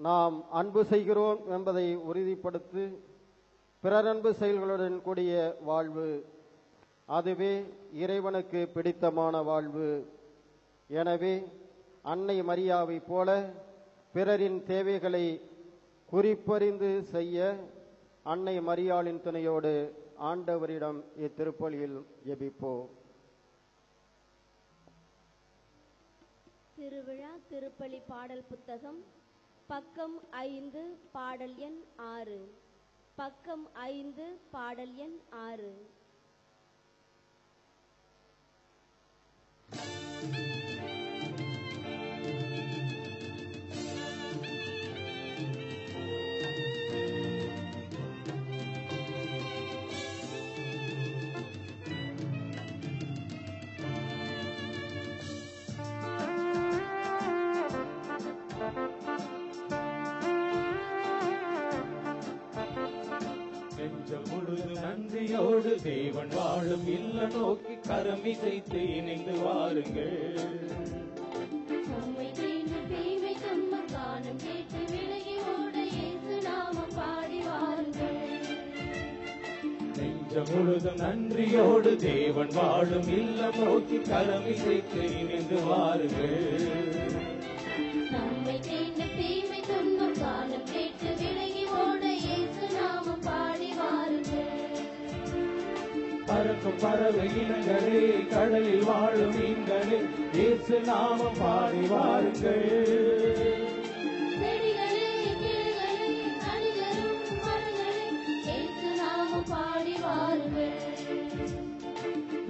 நாம் அன்பு செய்கிறோம் என்பதை உறுதிப்படுத்தி பிறரன்பு செயல்களுடன் கூடிய வாழ்வு, அதுவே இறைவனுக்கு பிடித்தமான வாழ்வு. எனவே அன்னை மரியாவை போல பிறரின் தேவைகளை குறிப்பறிந்து செய்ய அன்னை மரியாளின் துணையோடு ஆண்டவரிடம் இத்திருப்பலியில் ஜெபிப்போம். திருவிழா திருப்பலி பாடல் புத்தகம் பக்கம் 5 பாடல் எண் 6. பக்கம் 5 பாடல் எண் 6. நன்றியோடு தேவன் வாழும் இல்ல நோக்கி கரமிசைத்து இணைந்து வாருங்கள். நம்மை தீமை தீமை துன்பம் காணும் கேட்டு விலகி ஓட இயேசு நாமம் பாடி வாருங்கள். நெஞ்சம் முழுதும் நன்றியோடு தேவன் வாழும் இல்ல நோக்கி கரமிசைத்து இணைந்து வாருங்கள். நம்மை தீமை தீமை துன்பம் காணும் கேட்டு விலகி ஓட இயேசு நாமம் பாடி வாருங்கள். பறக்கும் பறவை இனங்களே, கடலில் வாழும் மீன்களே, இயேசு நாமம் பாடி வாருங்கள். செடிகளே, கிளைகளே, கனிதரும் மரங்களே, இயேசு நாமம் பாடி வாருங்கள்.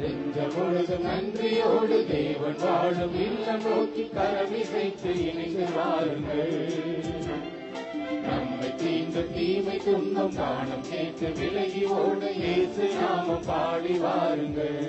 நெஞ்சம் முழுதும் நன்றியோடு தேவன் வாழும் இல்லம் நோக்கி கரமிசைத்து இணைந்து வாருங்கள். நம்மை தீங்கு தீமை துன்பம் காணும் கேட்டு விலகி ஓட இயேசு நாமம் பாடி வாருங்கள்.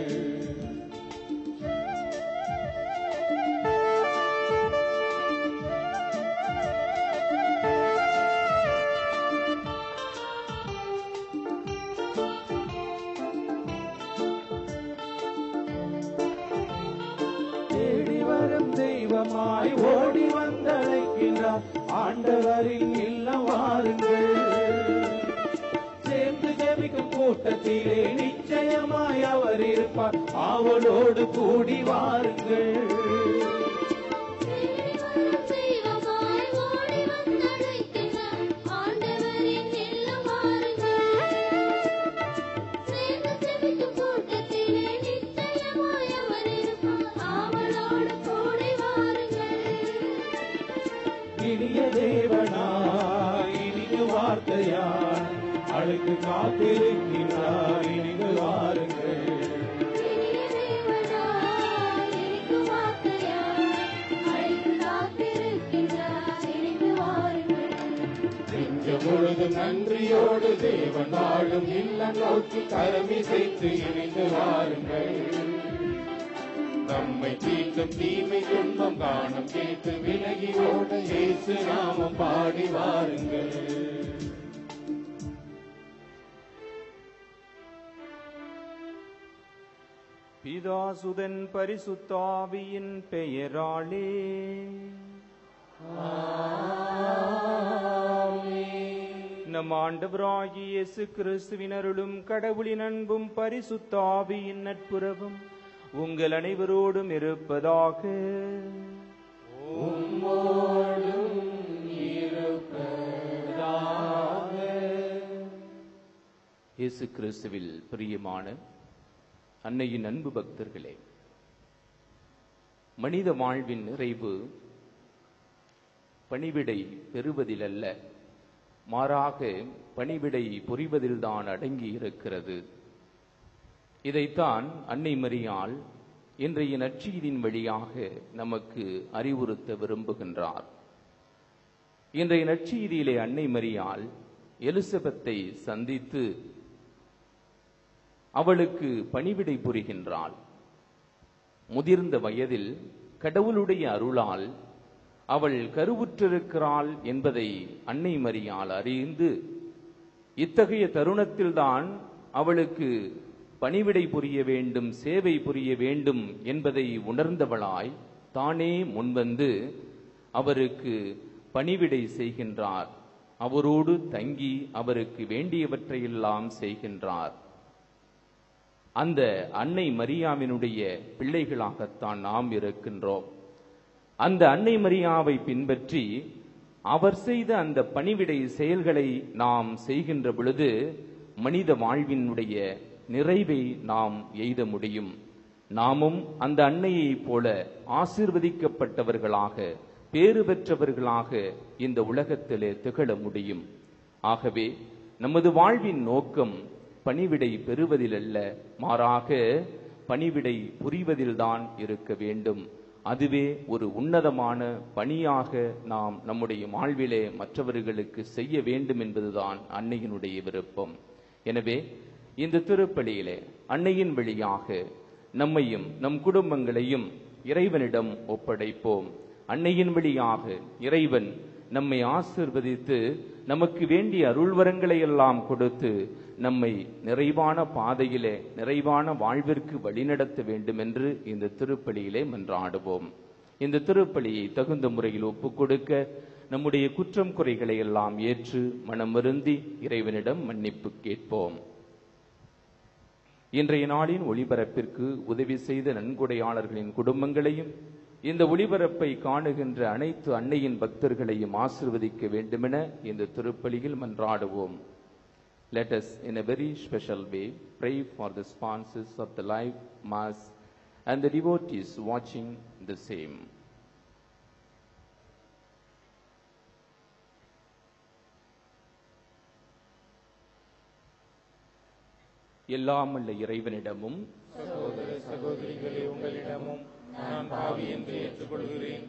தேடி வரும் தெய்வமாய் ஓடி வந்தழைக்கின்றார் ஆண்டவரின் இல்லம் வாருங்கள். சேர்ந்து ஜெபிக்கும் கூட்டத்திலே நிச்சயமாய் அவர் இருப்பார், ஆவலோடு கூடி வாருங்கள். இனிய தேவனாய் இனிய வார்த்தையாய் அழுக்கு காத்திருக்கிறார், இனிய வாருங்கள். நெஞ்சம் முழுதும் நன்றியோடு தேவன் வாழும் இல்லம் நோக்கி கரமிசைத்து இணைந்து வாருங்கள். நம்மை தீர்க்கும் தீமை துன்பம் காணும் கேட்டு விலகி ஓட இயேசு நாமம் பாடி வாருங்கள். பிதாசுதன் பரிசுத்தாவியின் பெயராலே நம் ஆண்டவராகிய இயேசு கிறிஸ்துவின் அருளும் கடவுளின் அன்பும் பரிசுத்தாவியின் நட்புறவும் உங்கள் அனைவரோடும் இருப்பதாக. இயேசு கிறிஸ்துவில் பிரியமான அன்னையின் அன்பு பக்தர்களே, மனித வாழ்வின் நிறைவு பணிவிடை பெறுவதில் அல்ல, மாறாக பணிவிடை புரிவதில்தான் அடங்கி இருக்கிறது. இதைத்தான் அன்னை மரியாள் இன்றைய நற்செய்தியின் வழியாக நமக்கு அறிவுறுத்த விரும்புகின்றார். இன்றைய நற்செய்தியிலே அன்னை மரியாள் எலிசபெத்தை சந்தித்து அவளுக்கு பணிவிடை புரிகின்றாள். முதிர்ந்த வயதில் கடவுளுடைய அருளால் அவள் கருவுற்றிருக்கிறாள் என்பதை அன்னை மரியாள் அறிந்து இத்தகைய தருணத்தில்தான் அவளுக்கு பணிவிடை புரிய வேண்டும், சேவை புரிய வேண்டும் என்பதை உணர்ந்தவளாய் தானே முன்வந்து அவருக்கு பணிவிடை செய்கின்றார். அவரோடு தங்கி அவருக்கு வேண்டியவற்றையெல்லாம் செய்கின்றார். அந்த அன்னை மரியாவினுடைய பிள்ளைகளாகத்தான் நாம் இருக்கின்றோம். அந்த அன்னை மரியாவை பின்பற்றி அவர் செய்த அந்த பணிவிடை செயல்களை நாம் செய்கின்ற பொழுது மனித வாழ்வினுடைய நிறைவை நாம் எய்த முடியும். நாமும் அந்த அன்னையைப் போல ஆசீர்வதிக்கப்பட்டவர்களாக, பேறு பெற்றவர்களாக இந்த உலகத்திலே திகழ முடியும். ஆகவே நமது வாழ்வின் நோக்கம் பணிவிடை பெறுவதில் அல்ல, மாறாக பணிவிடை புரிவதில்தான் இருக்க வேண்டும். அதுவே ஒரு உன்னதமான பணியாக நாம் நம்முடைய வாழ்விலே மற்றவர்களுக்கு செய்ய வேண்டும் என்பதுதான் அன்னையினுடைய விருப்பம். எனவே இந்த திருப்பலியிலே அன்னையின் வழியாக நம்மையும் நம் குடும்பங்களையும் இறைவனிடம் ஒப்படைப்போம். அன்னையின் வழியாக இறைவன் நம்மை ஆசீர்வதித்து நமக்கு வேண்டிய அருள்வரங்களை எல்லாம் கொடுத்து நம்மை நிறைவான பாதையிலே நிறைவான வாழ்விற்கு வழிநடத்த வேண்டும் என்று இந்த திருப்பலியிலே மன்றாடுவோம். இந்த திருப்பலியை தகுந்த முறையில் ஒப்புக் கொடுக்க நம்முடைய குற்றம் குறைகளை எல்லாம் ஏற்று மனம் வருந்தி இறைவனிடம் மன்னிப்பு கேட்போம். இன்றைய நாளின் ஒளிபரப்பிற்கு உதவி செய்த நன்கொடையாளர்களின் குடும்பங்களையும் இந்த ஒளிபரப்பை காணுகின்ற அனைத்து அன்னையின் பக்தர்களையும் ஆசீர்வதிக்க வேண்டுமென இந்த திருப்பலியில் மன்றாடுவோம். Let us in a very special way pray for the sponsors of the live mass and the devotees watching the same. எல்லாம் வல்ல இறைவனிடமும் சகோதர சகோதரிகளே, உங்களிடமும் நான் பாவி என்று ஏற்றுக்கொள்கிறேன்.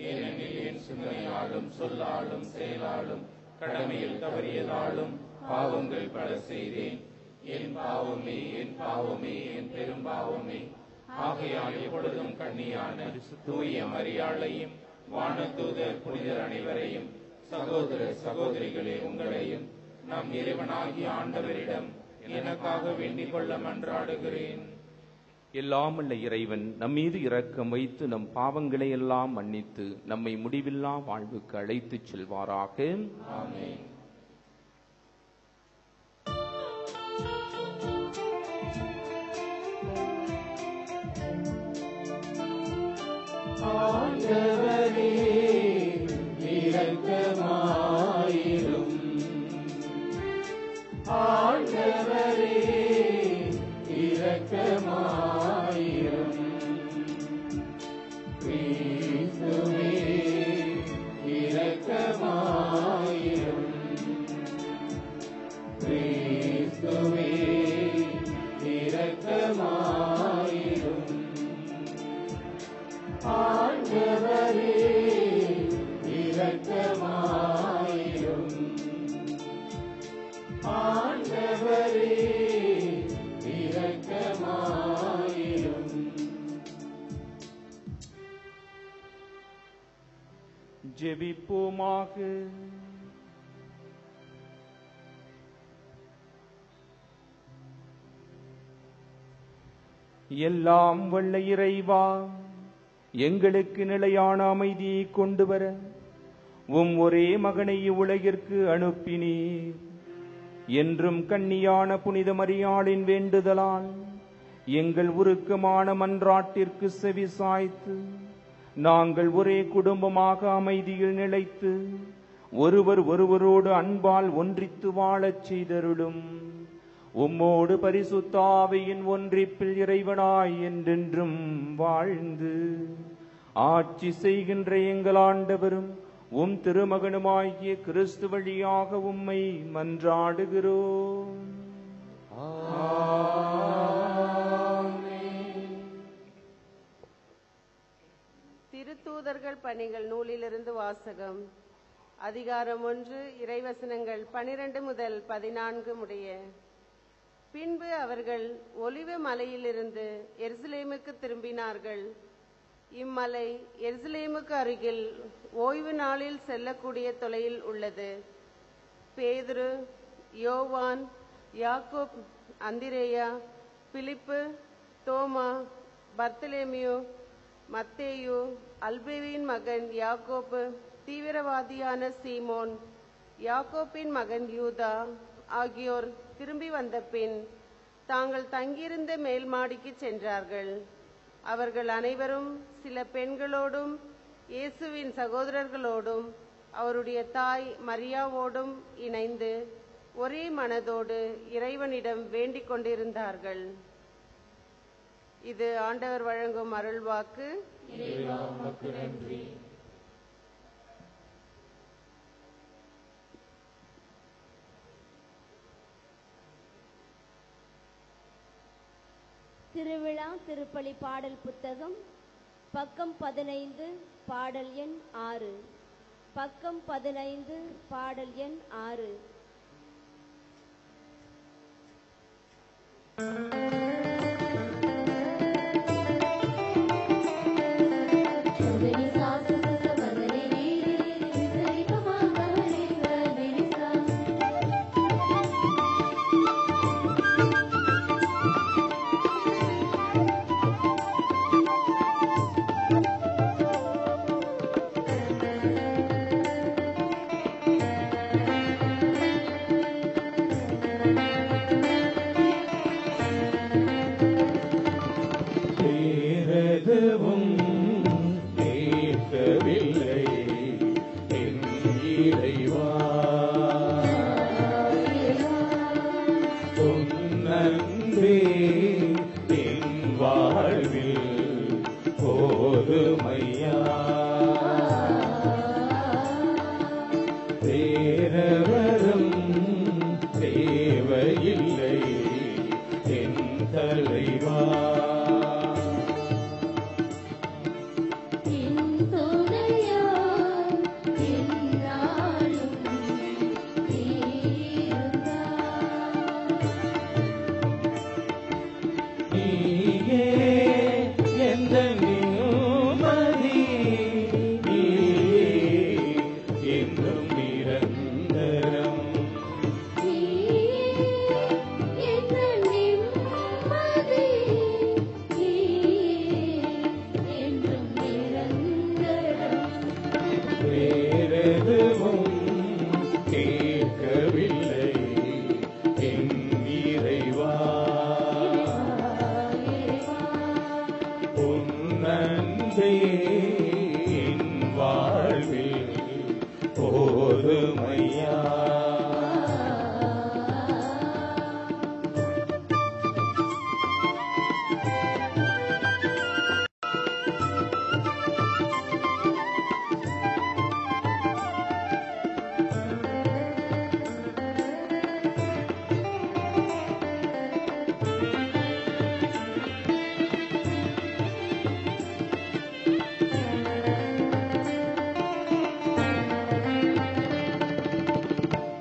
ஏனெனில் என் சிந்தனையாலும் சொல்லாலும் செயலாலும் கடமையில் தவறியதாலும் பாவங்கள் பல செய்தேன். என் பாவமே, என் பாவமே, என் பெரும் பாவமே. ஆகையால் எப்பொழுதும் கண்ணியான தூய மரியாளையும் வானதூதர் புனிதர் அனைவரையும், சகோதர சகோதரிகளே உங்களையும் நம் இறைவனாகிய ஆண்டவரிடம் எனக்காக வேண்டிக் கொள்ள மன்றாடுகிறேன். எல்லாம் வல்ல இறைவன் நம்மீது இரக்கம் வைத்து நம் பாவங்களை எல்லாம் மன்னித்து நம்மை முடிவில்லா வாழ்வுக்கு அழைத்துச் செல்வாராக. ஆமென். ஆண்டவரே இரக்கமாயிரும். ஆண்டவரே இரக்கமாயிரும். கிறிஸ்துவே இரக்கமாயிரும். கிறிஸ்துவே இரக்கமாயிரும். ஆண்டவரே இரக்கமாயிரும். ஆண்டவரே இரக்கமாயிரும். ஜெபிப்போமாக. எல்லாம் வல்ல இறைவா, எங்களுக்கு நிலையான அமைதியை கொண்டு வர ஒரே மகனை உலகிற்கு அனுப்பினீர். என்றும் கன்னியான புனித மரியாளின் வேண்டுதலால் எங்கள் உருக்கமான மன்றாட்டிற்கு செவி சாய்த்து நாங்கள் ஒரே குடும்பமாக அமைதியில் நிலைத்து ஒருவர் ஒருவரோடு அன்பால் ஒன்றித்து வாழச் செய்தருளும். உம்மோடு பரிசுத்த ஆவியின் ஒன்றிப்பில் இறைவனாய் என்றென்றும் வாழ்ந்து ஆட்சி செய்கின்ற எங்கள் ஆண்டவரும் உம் திருமகனுமாகிய கிறிஸ்து வழியாக உம்மை மன்றாடுகிறோம். திருத்தூதர்கள் பணிகள் நூலிலிருந்து வாசகம். அதிகாரம் 1, இறைவசனங்கள் 12 முதல் 14 முடிய. பின்பு அவர்கள் ஒலிவ மலையிலிருந்து எருசலேமுக்கு திரும்பினார்கள். இம்மலை எருசலேமுக்கு அருகில் ஓய்வு நாளில் செல்லக்கூடிய தொலையில் உள்ளது. பேதுரு, யோவான், யாக்கோப், அந்திரேயா, பிலிப்பு, தோமா, பர்த்தலேமியு, மத்தேயு, அல்பேவின் மகன் யாக்கோப்பு, தீவிரவாதியான சீமோன், யாக்கோப்பின் மகன் யூதா ஆகியோர் திரும்பி வந்த பின் தாங்கள் தங்கியிருந்த மேல் மாடிக்கு சென்றார்கள். அவர்கள் அனைவரும் சில பெண்களோடும் இயேசுவின் சகோதரர்களோடும் அவருடைய தாய் மரியாவோடும் இணைந்து ஒரே மனதோடு இறைவனிடம் வேண்டிக் கொண்டிருந்தார்கள். இது ஆண்டவர் வழங்கும் அருள்வாக்கு. திருவிழா திருப்பலி பாடல் புத்தகம் பக்கம் 15 பாடல் எண் 6. பக்கம் 15 பாடல் எண் 6.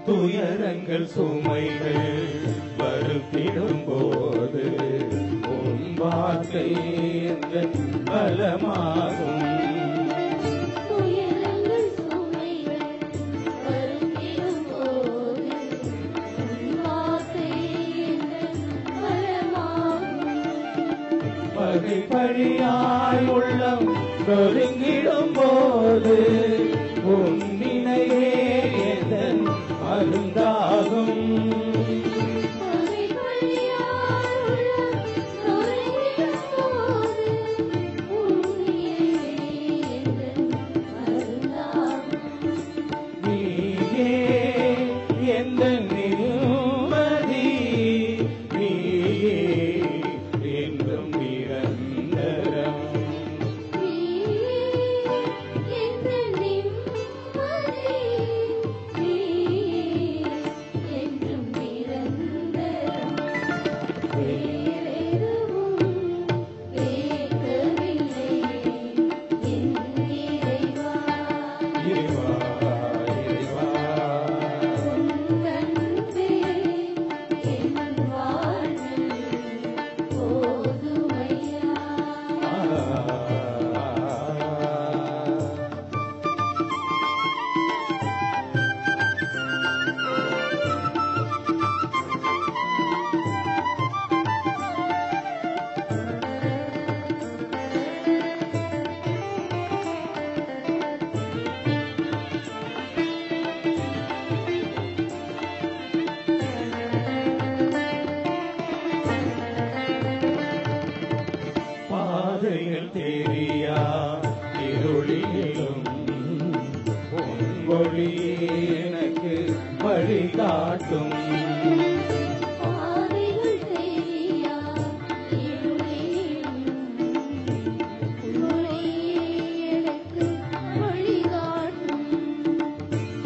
துயரங்கள் சுமைகள் வருத்திடும் போது உன் வார்த்தை பலமாகும். பகைப்பழியாய் உள்ளம் நொறுங்கிடும் போது உன் நினைவே எதன் அருந்தாகும். நீயே எந்த நிம்மதி, நீயே என்றும் நிரந்தரம். என்றும் எனக்கு வழிகாட்டும்.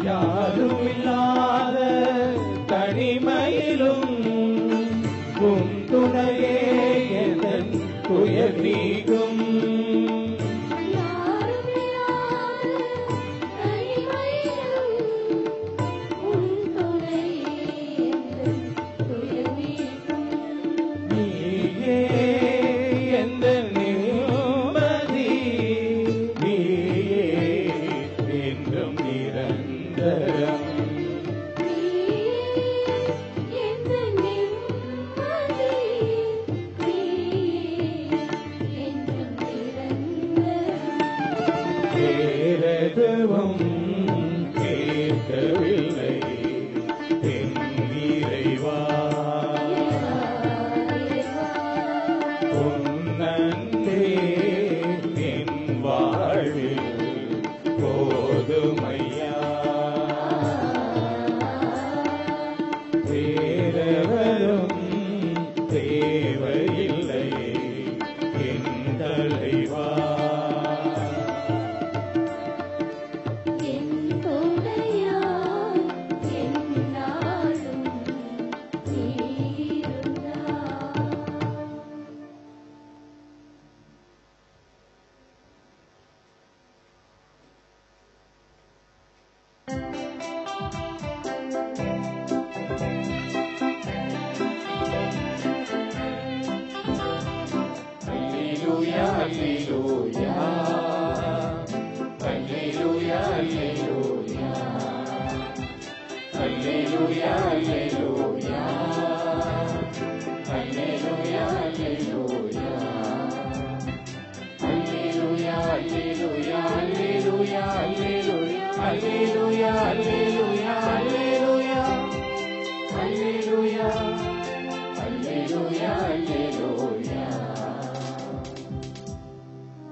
யாருமில்லாத தனிமையிலும் உம் துணையே என் துயர் நீக்கும். நீயே எந்த நிம்மதி, நீயே என்றும் நிரந்தரம். வேறெதுவும் கேட்கவில்லை என் இறைவா, உன் அன்பே என் வாழ்வில் போதுமையா. வேறெவரும் தேவையில்லை என் தலைவா.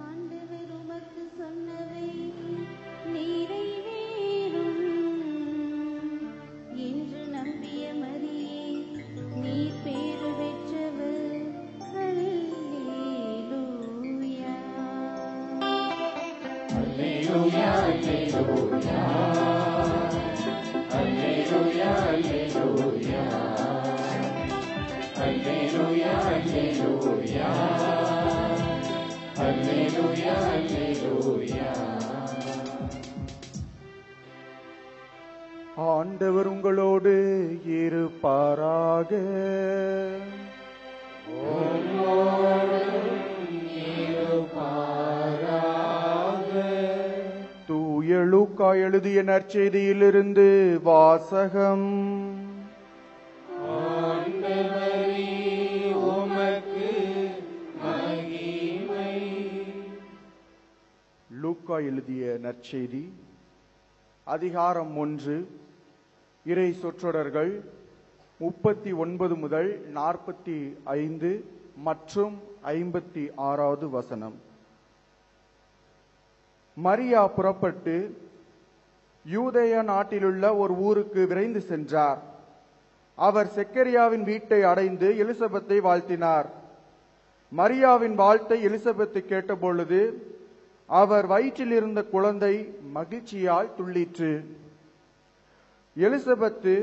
ஆண்டவர் உமக்கு சொன்னவை நிறைவேறும் என்று நம்பிய மரியே நீர் பேறு பெற்றவர். அல்லேலூயா. ஆண்டவர் உங்களோடு இருப்பாராக. தூய லூக்கா எழுதிய நற்செய்தியிலிருந்து வாசகம். லூக்கா எழுதிய நற்செய்தி அதிகாரம் 1, இறை சொற்றொடர்கள் 39 முதல் 45 மற்றும் 56 வசனம். மரியா புறப்பட்டு யூதேயா நாட்டிலுள்ள ஒரு ஊருக்கு விரைந்து சென்றார். அவர் செக்கரியாவின் வீட்டை அடைந்து எலிசபெத்தை வாழ்த்தினார். மரியாவின் வாழ்த்தை எலிசபெத்து கேட்டபொழுது அவர் வயிற்றில் இருந்த குழந்தை மகிழ்ச்சியால் துள்ளிற்று. எலிசபெத்து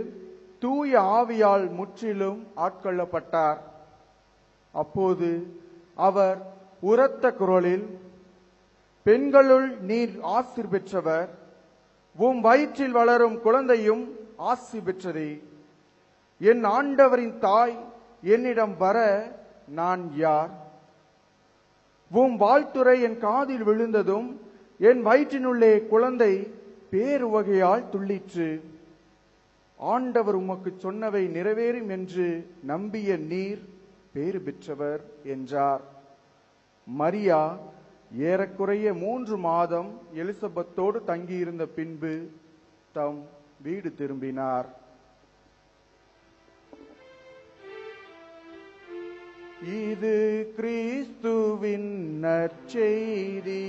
தூய ஆவியால் முற்றிலும் ஆட்கொள்ளப்பட்டார். அப்போது அவர் உரத்த குரலில், பெண்களுள் நீர் ஆசி பெற்றவர், உம் வயிற்றில் வளரும் குழந்தையும் ஆசி பெற்றதே. என் ஆண்டவரின் தாய் என்னிடம் வர நான் யார்? உம் வாழ்த்துரை என் காதில் விழுந்ததும் என் வயிற்றினுள்ளே குழந்தை பேருவகையால் துள்ளிற்று. ஆண்டவர் உமக்கு சொன்னவை நிறைவேறும் என்று நம்பிய நீர் பேறு பெற்றவர் என்றார். மரியா ஏறக்குறைய 3 மாதம் எலிசபெத்தோடு தங்கியிருந்த பின்பு தம் வீடு திரும்பினார். இது கிறிஸ்துவின் நற்செய்தி.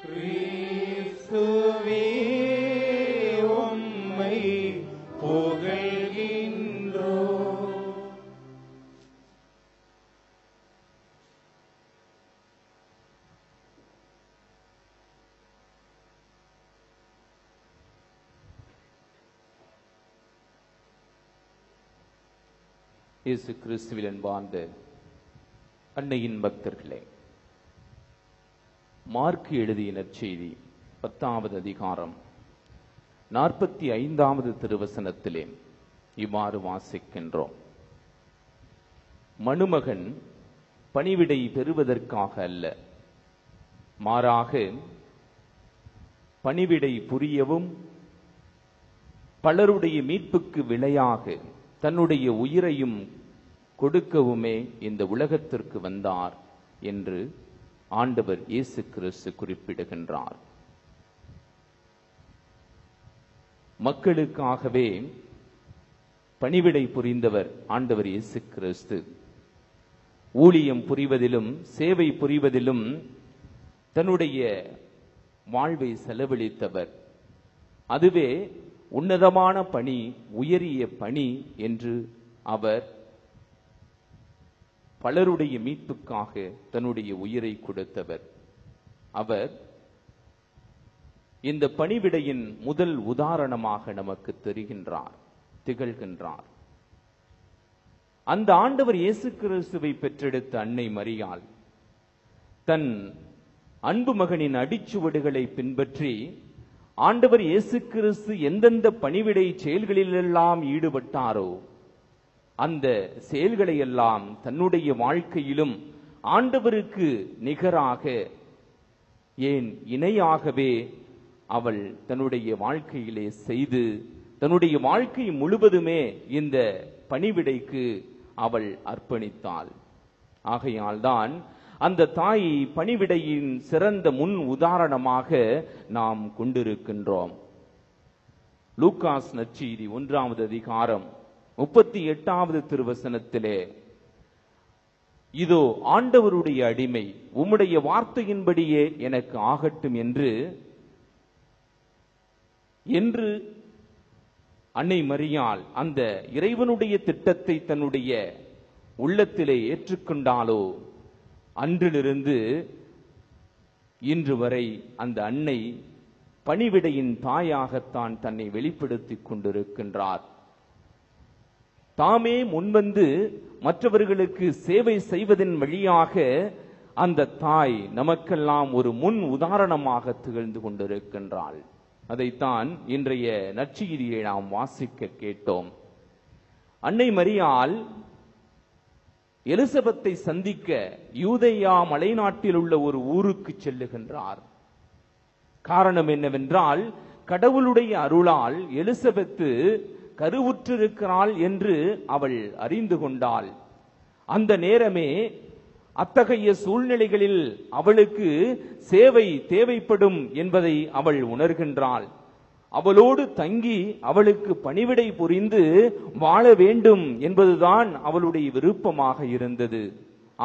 கிறிஸ்துவே கிறிஸ்துவே உம்மை புகழ்கின்றோம். இயேசு கிறிஸ்துவில் அன்பார்ந்த அன்னையின் பக்தர்களே, மார்க்கு எழுதிய நற்செய்தி 10வது அதிகாரம் 45வது திருவசனத்திலே இவ்வாறு வாசிக்கின்றோம். மணுமகன் பணிவிடை பெறுவதற்காக அல்ல, மாறாக பணிவிடை புரியவும் பலருடைய மீட்புக்கு விலையாக தன்னுடைய உயிரையும் கொடுக்கவுமே இந்த உலகத்திற்கு வந்தார் என்று ஆண்டவர் இயேசு கிறிஸ்து குறிப்பிடுகின்றார். மக்களுக்காகவே பணிவிடை புரிந்தவர் ஆண்டவர் இயேசு கிறிஸ்து. ஊழியம் புரிவதிலும் சேவை புரிவதிலும் தன்னுடைய வாழ்வை செலவழித்தவர். அதுவே உன்னதமான பணி, உயரிய பணி என்று அவர் பலருடைய மீட்புக்காக தன்னுடைய உயிரை கொடுத்தவர். அவர் இந்த பணிவிடையின் முதல் உதாரணமாக நமக்கு திகழ்கின்றார். அந்த ஆண்டவர் இயேசு கிறிஸ்துவை பெற்றெடுத்த அன்னை மரியாள் தன் அன்பு மகனின் அடிச்சுவடுகளை பின்பற்றி ஆண்டவர் இயேசு கிறிஸ்து எந்தெந்த பணிவிடை செயல்களிலெல்லாம் ஈடுபட்டாரோ அந்த செயல்களை எல்லாம் தன்னுடைய வாழ்க்கையிலும் ஆண்டவருக்கு நிகராக, ஏன் இணையாகவே அவள் தன்னுடைய வாழ்க்கையிலே செய்து தன்னுடைய வாழ்க்கை முழுவதுமே இந்த பணிவிடைக்கு அவள் அர்ப்பணித்தாள். ஆகையால் தான் அந்த தாயை பணிவிடையின் சிறந்த முன் உதாரணமாக நாம் கொண்டிருக்கின்றோம். லூக்காஸ் நற்செய்தி 1வது அதிகாரம் 38வது திருவசனத்திலே, இதோ ஆண்டவருடைய அடிமை, உம்முடைய வார்த்தையின்படியே எனக்கு ஆகட்டும் என்று அன்னை மரியாள் அந்த இறைவனுடைய திட்டத்தை தன்னுடைய உள்ளத்திலே ஏற்றுக்கொண்டாலோ, அன்றிலிருந்து இன்று வரை அந்த அன்னை பணிவிடையின் தாயாகத்தான் தன்னை வெளிப்படுத்திக் கொண்டிருக்கின்றார். தாமே முன்வந்து மற்றவர்களுக்கு சேவை செய்வதன் வழியாக அந்த தாய் நமக்கெல்லாம் ஒரு முன் உதாரணமாக திகழ்ந்து கொண்டிருக்கின்றாள். அதைத்தான் இன்றைய நற்செய்தியை நாம் வாசிக்க கேட்டோம். அன்னை மரியாள் எலிசபெத்தை சந்திக்க யூதேயா மலைநாட்டில் உள்ள ஒரு ஊருக்கு செல்லுகின்றார். காரணம் என்னவென்றால், கடவுளுடைய அருளால் எலிசபெத்து கருவுற்றிருக்கிறாள் என்று அவள் அறிந்து கொண்டாள். அந்த நேரமே அத்தகைய சூழ்நிலைகளில் அவளுக்கு சேவை தேவைப்படும் என்பதை அவள் உணர்கின்றாள். அவளோடு தங்கி அவளுக்கு பணிவிடை புரிந்து வாழ வேண்டும் என்பதுதான் அவளுடைய விருப்பமாக இருந்தது.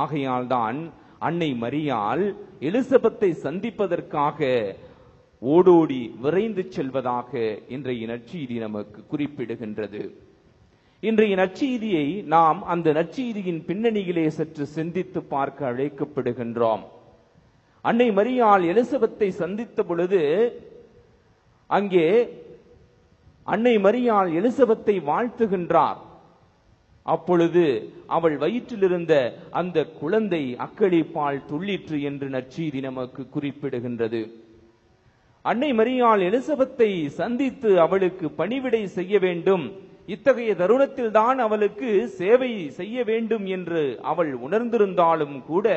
ஆகையால் தான் அன்னை மரியாள் எலிசபெத்தை சந்திப்பதற்காக ஓடோடி விரைந்து செல்வதாக இன்றைய நற்செய்தி நமக்கு குறிப்பிடுகின்றது. இன்றைய நற்செய்தியை நாம் அந்த நற்செய்தியின் பின்னணியிலே சற்று சிந்தித்து பார்க்க அழைக்கப்படுகின்றோம். அன்னை மரியாள் எலிசபெத்தை சந்தித்த பொழுது அங்கே அன்னை மரியாள் எலிசபெத்தை வாழ்த்துகின்றார். அப்பொழுது அவள் வயிற்றிலிருந்த அந்த குழந்தை அக்களிப்பால் துள்ளிற்று என்று நற்செய்தி நமக்கு குறிப்பிடுகின்றது. அன்னை மரியாள் எலிசபெத்தை சந்தித்து அவளுக்கு பணிவிடை செய்ய வேண்டும், இத்தகைய தருணத்தில் தான் அவளுக்கு சேவை செய்ய வேண்டும் என்று அவள் உணர்ந்திருந்தாலும் கூட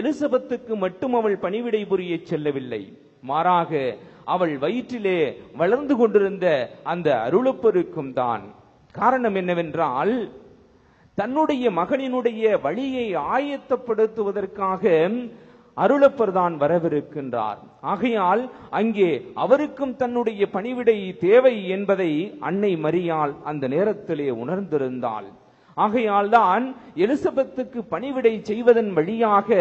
எலிசபெத்துக்கு மட்டும் அவள் பணிவிடை புரிய செல்லவில்லை. மாறாக அவள் வயிற்றிலே வளர்ந்து கொண்டிருந்த அந்த அருளப்பெருக்கும் தான். காரணம் என்னவென்றால், தன்னுடைய மகனினுடைய வழியை ஆயத்தப்படுத்துவதற்காக அருளப்பர் தான் வரவிருக்கின்றார். ஆகையால் அங்கே அவருக்கும் தன்னுடைய பணிவிடை தேவை என்பதை அன்னை மரியாள் அந்த நேரத்திலே உணர்ந்திருந்தாள். ஆகையால் தான் எலிசபெத்துக்கு பணிவிடை செய்வதன் வழியாக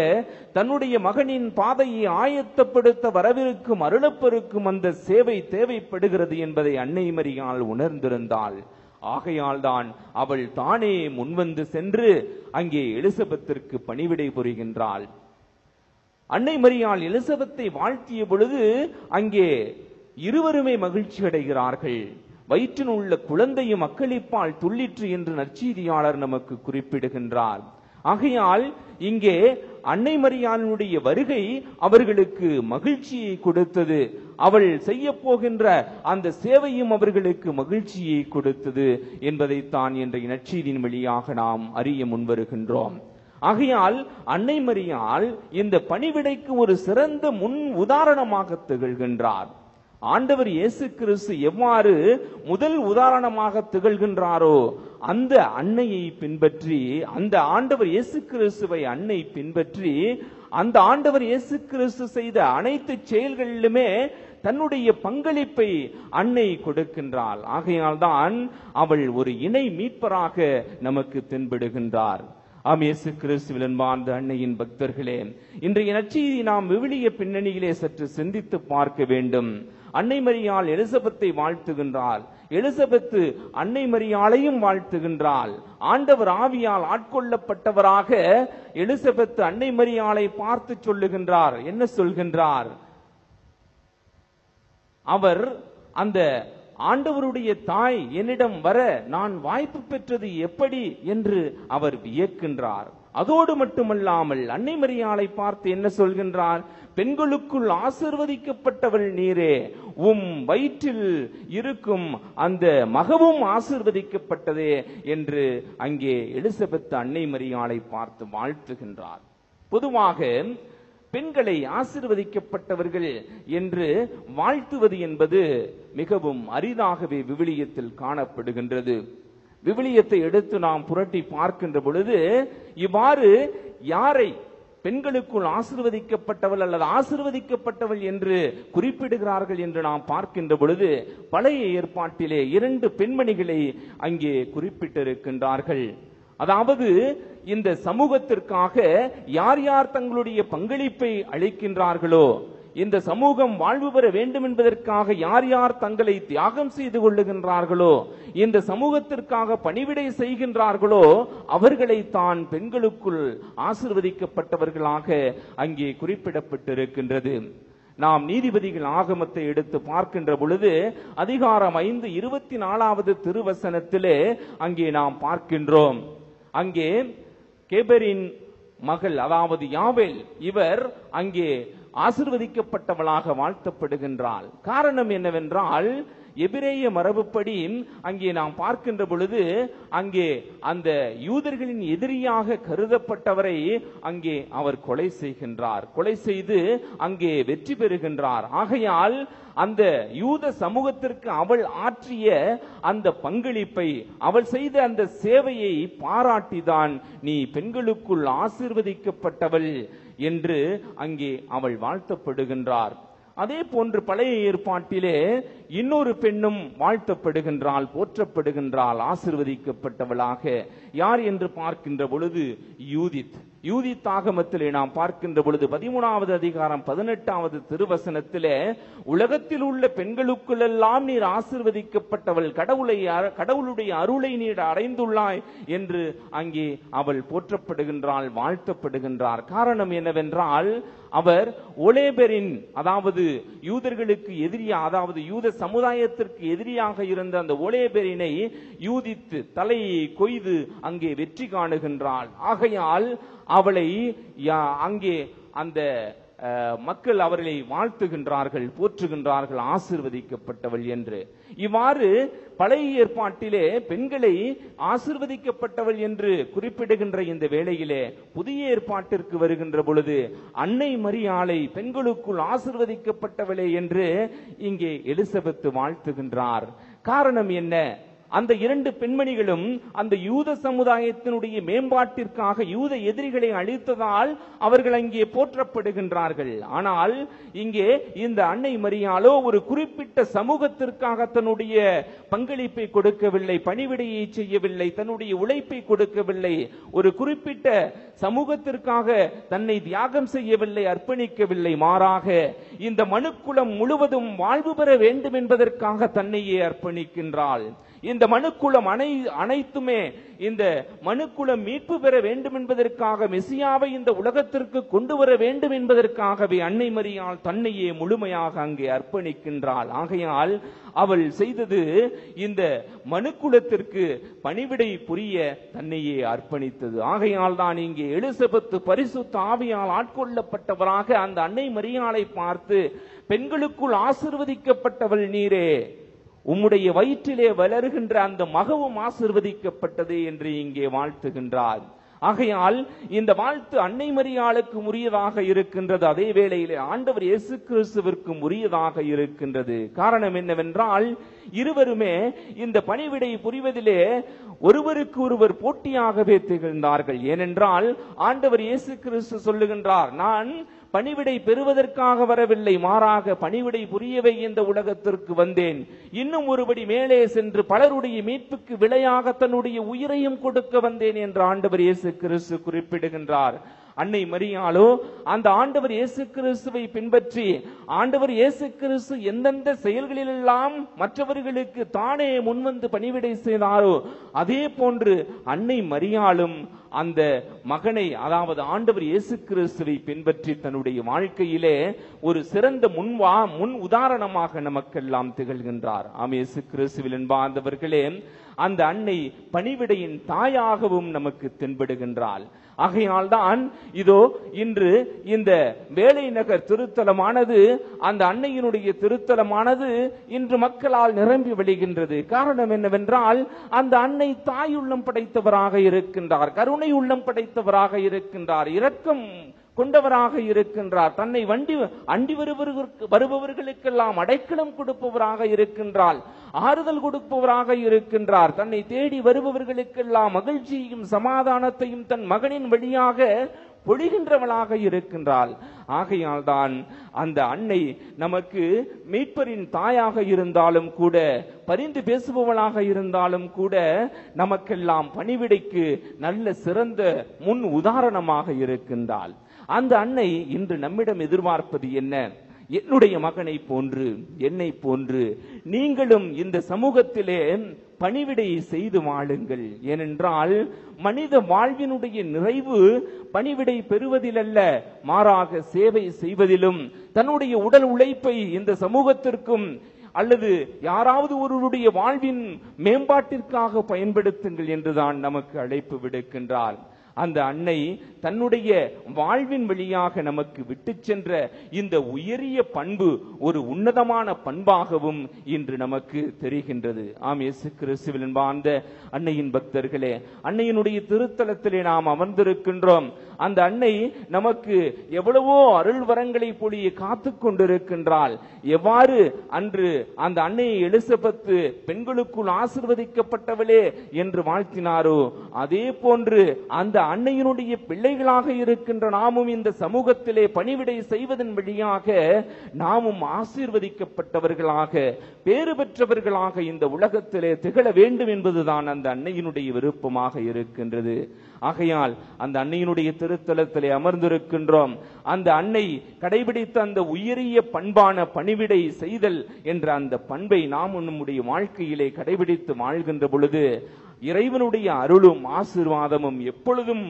தன்னுடைய மகனின் பாதையை ஆயத்தப்படுத்த வரவிருக்கும் அருளப்பெருக்கும் அந்த சேவை தேவைப்படுகிறது என்பதை அன்னை மரியாள் உணர்ந்திருந்தாள். ஆகையால் தான் அவள் தானே முன்வந்து சென்று அங்கே எலிசபெத்திற்கு பணிவிடை புரிகின்றாள். அன்னை மரியாள் எலிசபெத்தை வாழ்த்திய பொழுது அங்கே இருவருமே மகிழ்ச்சி அடைகிறார்கள். வயிற்றில் உள்ள குழந்தையும் அக்களிப்பால் துள்ளிற்று என்று நற்செய்தியாளர் நமக்கு குறிப்பிடுகின்றார். ஆகையால் இங்கே அன்னை மரியாளுடைய வருகை அவர்களுக்கு மகிழ்ச்சியை கொடுத்தது. அவள் செய்ய போகின்ற அந்த சேவையும் அவர்களுக்கு மகிழ்ச்சியை கொடுத்தது என்பதைத்தான் இன்றைய நற்செய்தியின் வழியாக நாம் அறிய முன்வருகின்றோம். ஆகையால் அன்னை மரியாள் இந்த பணிவிடைக்கு ஒரு சிறந்த முன் உதாரணமாக திகழ்கின்றார். ஆண்டவர் இயேசு கிறிஸ்து எவ்வாறு முதல் உதாரணமாக திகழ்கின்றாரோ அந்த அன்னையை பின்பற்றி, அந்த ஆண்டவர் இயேசு கிறிஸ்துவை அன்னை பின்பற்றி, அந்த ஆண்டவர் இயேசு கிறிஸ்து செய்த அனைத்து செயல்களிலுமே தன்னுடைய பங்களிப்பை அன்னை கொடுக்கின்றாள். ஆகையால் தான் அவள் ஒரு இணை மீட்பராக நமக்கு தென்படுகின்றார். ஆம், இயேசு கிறிஸ்துவில் அன்பார்ந்த அன்னையின் பக்தர்களே, இன்றைய நற்செய்தி நாம் விவிலிய பின்னணியிலே சற்று சிந்தித்து பார்க்க வேண்டும். அன்னை மரியாள் எலிசபெத்தை வாழ்த்துகின்றாள், எலிசபெத்து அன்னை மரியாளையும் வாழ்த்துகின்றாள். ஆண்டவர் ஆவியால் ஆட்கொள்ளப்பட்டவராக எலிசபெத்து அன்னை மரியாளை பார்த்து சொல்லுகின்றார். என்ன சொல்கின்றார்? அவர் அந்த ஆண்டவருடைய தாய் என்னிடம் வர நான் வாய்ப்பு பெற்றது எப்படி என்று அவர் வியக்கின்றார். அதோடு மட்டுமல்லாமல் அன்னை மரியாளை பார்த்து என்ன சொல்கின்றார்? பெண்களுக்குள் ஆசீர்வதிக்கப்பட்டவள் நீரே, உம் வயிற்றில் இருக்கும் அந்த மகவும் ஆசீர்வதிக்கப்பட்டதே என்று அங்கே எலிசபெத் அன்னை மரியாளை பார்த்து வாழ்த்துகின்றார். பொதுவாக பெண்களை ஆசீர்வதிக்கப்பட்டவர்கள் என்று வாழ்த்துவது என்பது மிகவும் அரிதாகவே விவிலியத்தில் காணப்படுகின்றது. விவிலியத்தை எடுத்து நாம் புரட்டி பார்க்கின்ற பொழுது இவ்வாறு யாரை பெண்களுக்குள் ஆசீர்வதிக்கப்பட்டவள் அல்லது ஆசீர்வதிக்கப்பட்டவள் என்று குறிப்பிடுகிறார்கள் என்று நாம் பார்க்கின்ற பொழுது பழைய ஏற்பாட்டிலே 2 பெண்மணிகளை அங்கே குறிப்பிட்டிருக்கின்றார்கள். அதாவது இந்த சமூகத்திற்காக யார் யார் தங்களுடைய பங்களிப்பை அளிக்கின்றார்களோ, இந்த சமூகம் வாழ்வு பெற வேண்டும் என்பதற்காக யார் யார் தங்களை தியாகம் செய்து கொள்ளுகின்றார்களோ, இந்த சமூகத்திற்காக பணிவிடை செய்கின்றார்களோ அவர்களை தான் பெண்களுக்குள் ஆசீர்வதிக்கப்பட்டவர்களாக அங்கே குறிப்பிடப்பட்டிருக்கின்றது. நாம் நீதிபதிகள் ஆகமத்தை எடுத்து பார்க்கின்ற பொழுது அதிகாரம் 5 24வது திருவசனத்திலே அங்கே நாம் பார்க்கின்றோம். அங்கே கேபரின் மகள், அதாவது யாவேல், இவர் அங்கே ஆசீர்வதிக்கப்பட்டவளாக வாழ்த்தப்படுகின்றாள். காரணம் என்னவென்றால், எபிரேய மரபுப்படி அங்கே நாம் பார்க்கின்ற பொழுது அங்கே அந்த யூதர்களின் எதிரியாக கருதப்பட்டவரை அங்கே அவர் கொலை செய்கின்றார். கொலை செய்து அங்கே வெற்றி பெறுகின்றார். ஆகையால் அந்த யூத சமூகத்திற்கு அவள் ஆற்றிய அந்த பங்களிப்பை, அவள் செய்த அந்த சேவையை பாராட்டிதான் நீ பெண்களுக்குள் ஆசீர்வதிக்கப்பட்டவள் என்று அங்கே அவள் வாழ்த்தப்படுகின்றார். அதே போன்று பழைய ஏற்பாட்டிலே இன்னொரு பெண்ணும் வாழ்த்தப்படுகின்றாள், போற்றப்படுகின்றாள், ஆசீர்வதிக்கப்பட்டவளாக. யார் என்று பார்க்கின்ற பொழுது யூதித். யூதித் ஆகமத்திலே நாம் பார்க்கின்ற பொழுது 13வது அதிகாரம் 18வது திருவசனத்திலே, உலகத்தில் உள்ள பெண்களுக்குள்ளெல்லாம் நீர் ஆசீர்வதிக்கப்பட்டவள், கடவுளுடைய அருளை நீர் அடைந்துள்ளாய் என்று அங்கே அவள் போற்றப்படுகின்றாள், வாழ்த்தப்படுகின்றார். காரணம் என்னவென்றால், அவர் ஓலேபெரின், அதாவது யூதர்களுக்கு எதிரியாக, அதாவது யூத சமுதாயத்திற்கு எதிரியாக இருந்த அந்த ஓலேபெரினை யூதித்து தலையை கொய்து அங்கே வெற்றி காணுகின்றாள். ஆகையால் அவளை அங்கே அந்த மக்கள் அவர்களை வாழ்த்துகின்றார்கள், போற்றுகின்றார்கள், ஆசீர்வதிக்கப்பட்டவள் என்று. இவ்வாறு பழைய ஏற்பாட்டிலே பெண்களை ஆசீர்வதிக்கப்பட்டவள் என்று குறிப்பிடுகின்ற இந்த வேளையிலே புதிய ஏற்பாட்டிற்கு வருகின்ற பொழுது அன்னை மரியாளை பெண்களுக்குள் ஆசீர்வதிக்கப்பட்டவளே என்று இங்கே எலிசபெத் வாழ்த்துகின்றார். காரணம் என்ன? அந்த 2 பெண்மணிகளும் அந்த யூத சமுதாயத்தினுடைய மேம்பாட்டிற்காக யூத எதிரிகளை அழித்ததால் அவர்கள் அங்கே போற்றப்படுகின்றார்கள். ஆனால் இங்கே இந்த அன்னை மரியாளோ ஒரு குறிப்பிட்ட சமூகத்திற்காக தன்னுடைய பங்களிப்பை கொடுக்கவில்லை, பணிவிடையை செய்யவில்லை, தன்னுடைய உழைப்பை கொடுக்கவில்லை, ஒரு குறிப்பிட்ட சமூகத்திற்காக தன்னை தியாகம் செய்யவில்லை, அர்ப்பணிக்கவில்லை. மாறாக இந்த மனுக்குலம் முழுவதும் வாழ்வு பெற வேண்டும் என்பதற்காக தன்னையே அர்ப்பணிக்கின்றாள். இந்த மனுக்குலம் அனைத்துமே இந்த மனுக்குலம் மீட்பு பெற வேண்டும் என்பதற்காக, மெசியாவை இந்த உலகத்திற்கு கொண்டு வர வேண்டும் என்பதற்காகவே அன்னை மரியாள் தன்னையே முழுமையாக அங்கே அர்ப்பணிக்கின்றாள். ஆகையால் அவள் செய்தது இந்த மனுக்குலத்திற்கு பணிவிடை புரிய தன்னையே அர்ப்பணித்தது. ஆகையால் தான் இங்கே எலிசபெத் பரிசுத்த ஆவியால் ஆட்கொள்ளப்பட்டவராக அந்த அன்னை மரியாளை பார்த்து, பெண்களுக்குள் ஆசீர்வதிக்கப்பட்டவள் நீரே, உம்முடைய வயிற்றிலே வளருகின்ற அந்த மகவும் ஆசீர்வதிக்கப்பட்டது என்று இங்கே வாழ்த்துகின்றார். ஆகையால் இந்த வாழ்த்து அன்னை மரியாளுக்கு உரியதாக இருக்கின்றது, அதே வேளையிலே ஆண்டவர் இயேசு கிறிஸ்துவிற்கு உரியதாக இருக்கின்றது. காரணம் என்னவென்றால், இருவருமே இந்த பணிவிடை புரிவதிலே ஒருவருக்கு ஒருவர் போட்டியாகவே திகழ்ந்தார்கள். ஏனென்றால் ஆண்டவர் இயேசு கிறிஸ்து சொல்லுகின்றார், நான் பணிவிடை பெறுவதற்காக வரவில்லை, மாறாக பணிவிடை புரியவே இந்த உலகத்திற்கு வந்தேன். இன்னும் ஒருபடி மேலே சென்று பலருடைய மீட்புக்கு விலையாக தன்னுடைய உயிரையும் கொடுக்க வந்தேன் என்று ஆண்டவர் இயேசு கிறிஸ்து குறிப்பிடுகின்றார். அன்னை மரியாளோ அந்த ஆண்டவர் இயேசு கிறிஸ்துவை பின்பற்றி ஆண்டவர் இயேசு கிறிஸ்து எந்தெந்த செயல்களிலெல்லாம் மற்றவர்களுக்கு தானே முன்வந்து பணிவிடை செய்தாரோ அதே போன்று அன்னை மரியாளும் அந்த மகனை, அதாவது ஆண்டவர் இயேசு கிறிஸ்துவை பின்பற்றி தன்னுடைய வாழ்க்கையிலே ஒரு சிறந்த முன் உதாரணமாக நமக்கெல்லாம் திகழ்கின்றார். ஆம், இயேசு கிறிஸ்துவில் என்பார்ந்தவர்களே, அந்த அன்னை பணிவிடையின் தாயாகவும் நமக்கு தென்படுகின்றாள். ஆகையால் தான் இதோ இன்று இந்த வேலை நகர் திருத்தலமானது, அந்த அன்னையினுடைய திருத்தலமானது இன்று மக்களால் நிரம்பி வழிகின்றது. காரணம் என்னவென்றால், அந்த அன்னை தாயுள்ளம் படைத்தவராக இருக்கின்றார், கருணை உள்ளம் படைத்தவராக இருக்கின்றார், இரக்கம் கொண்டவராக இருக்கின்றார், தன்னை அண்டி வருபவர்களுக்கெல்லாம் அடைக்கலம் கொடுப்பவராக இருக்கின்றார், ஆறுதல் கொடுப்பவராக இருக்கின்றார், தன்னை தேடி வருபவர்களுக்கெல்லாம் மகிழ்ச்சியையும் சமாதானத்தையும் தன் மகனின் வழியாக பொழிகின்றவளாக இருக்கின்றாள். ஆகையால் தான் அந்த அன்னை நமக்கு மீட்பரின் தாயாக இருந்தாலும் கூட, பரிந்து பேசுபவளாக இருந்தாலும் கூட, நமக்கெல்லாம் பணிவிடைக்கு நல்ல சிறந்த முன் உதாரணமாக இருக்கின்றாள். அந்த அன்னை இன்று நம்மிடம் எதிர்பார்ப்பது என்ன? என்னுடைய மகனை போன்று, என்னை போன்று நீங்களும் இந்த சமூகத்திலே பணிவிடை செய்து வாழுங்கள். ஏனென்றால் மனித வாழ்வினுடைய நிறைவு பணிவிடை பெறுவதிலல்ல, மாறாக சேவை செய்வதிலும், தன்னுடைய உடல் உழைப்பை இந்த சமூகத்திற்கும் அல்லது யாராவது ஒருவருடைய வாழ்வின் மேம்பாட்டிற்காக பயன்படுத்துங்கள் என்றுதான் நமக்கு அழைப்பு விடுக்கின்றார். அந்த அன்னை தன்னுடைய வாழ்வின் வழியாக நமக்கு விட்டு சென்ற இந்த உயரிய பண்பு ஒரு உன்னதமான பண்பாகவும் இன்று நமக்கு தெரிகின்றது. ஆம், இயேசு கிறிஸ்துவில் என்பார்ந்த அன்னையின் பக்தர்களே, அன்னையினுடைய திருத்தலத்திலே நாம் அமர்ந்திருக்கின்றோம். அந்த அன்னை நமக்கு எவ்வளவோ அருள் வரங்களை பொழிய காத்து கொண்டிருக்கின்றாள். எவ்வாறு அன்று அந்த அன்னையை எலிசபெத் பெண்களுக்குள் ஆசீர்வதிக்கப்பட்டவளே என்று வாழ்த்தினாரோ, அதே போன்று அந்த அன்னையினுடைய பிள்ளைகளாக இருக்கின்ற நாமும் இந்த சமூகத்திலே பணிவிடை செய்வதன் வழியாக நாமும் ஆசீர்வதிக்கப்பட்டவர்களாக, பேறு பெற்றவர்களாக இந்த உலகத்திலே திகழ வேண்டும் என்பதுதான் அந்த அன்னையினுடைய விருப்பமாக இருக்கின்றது. ஆகையால் அந்த அன்னையினுடைய திருத்தலத்திலே அமர்ந்திருக்கின்றோம். அந்த அன்னை கடைபிடித்த அந்த உயரிய பண்பான பணிவிடை செய்தல் என்ற அந்த பண்பை நாம் நம்முடைய வாழ்க்கையிலே கடைபிடித்து வாழ்கின்ற பொழுது இறைவனுடைய அருளும் ஆசீர்வாதமும் எப்பொழுதும்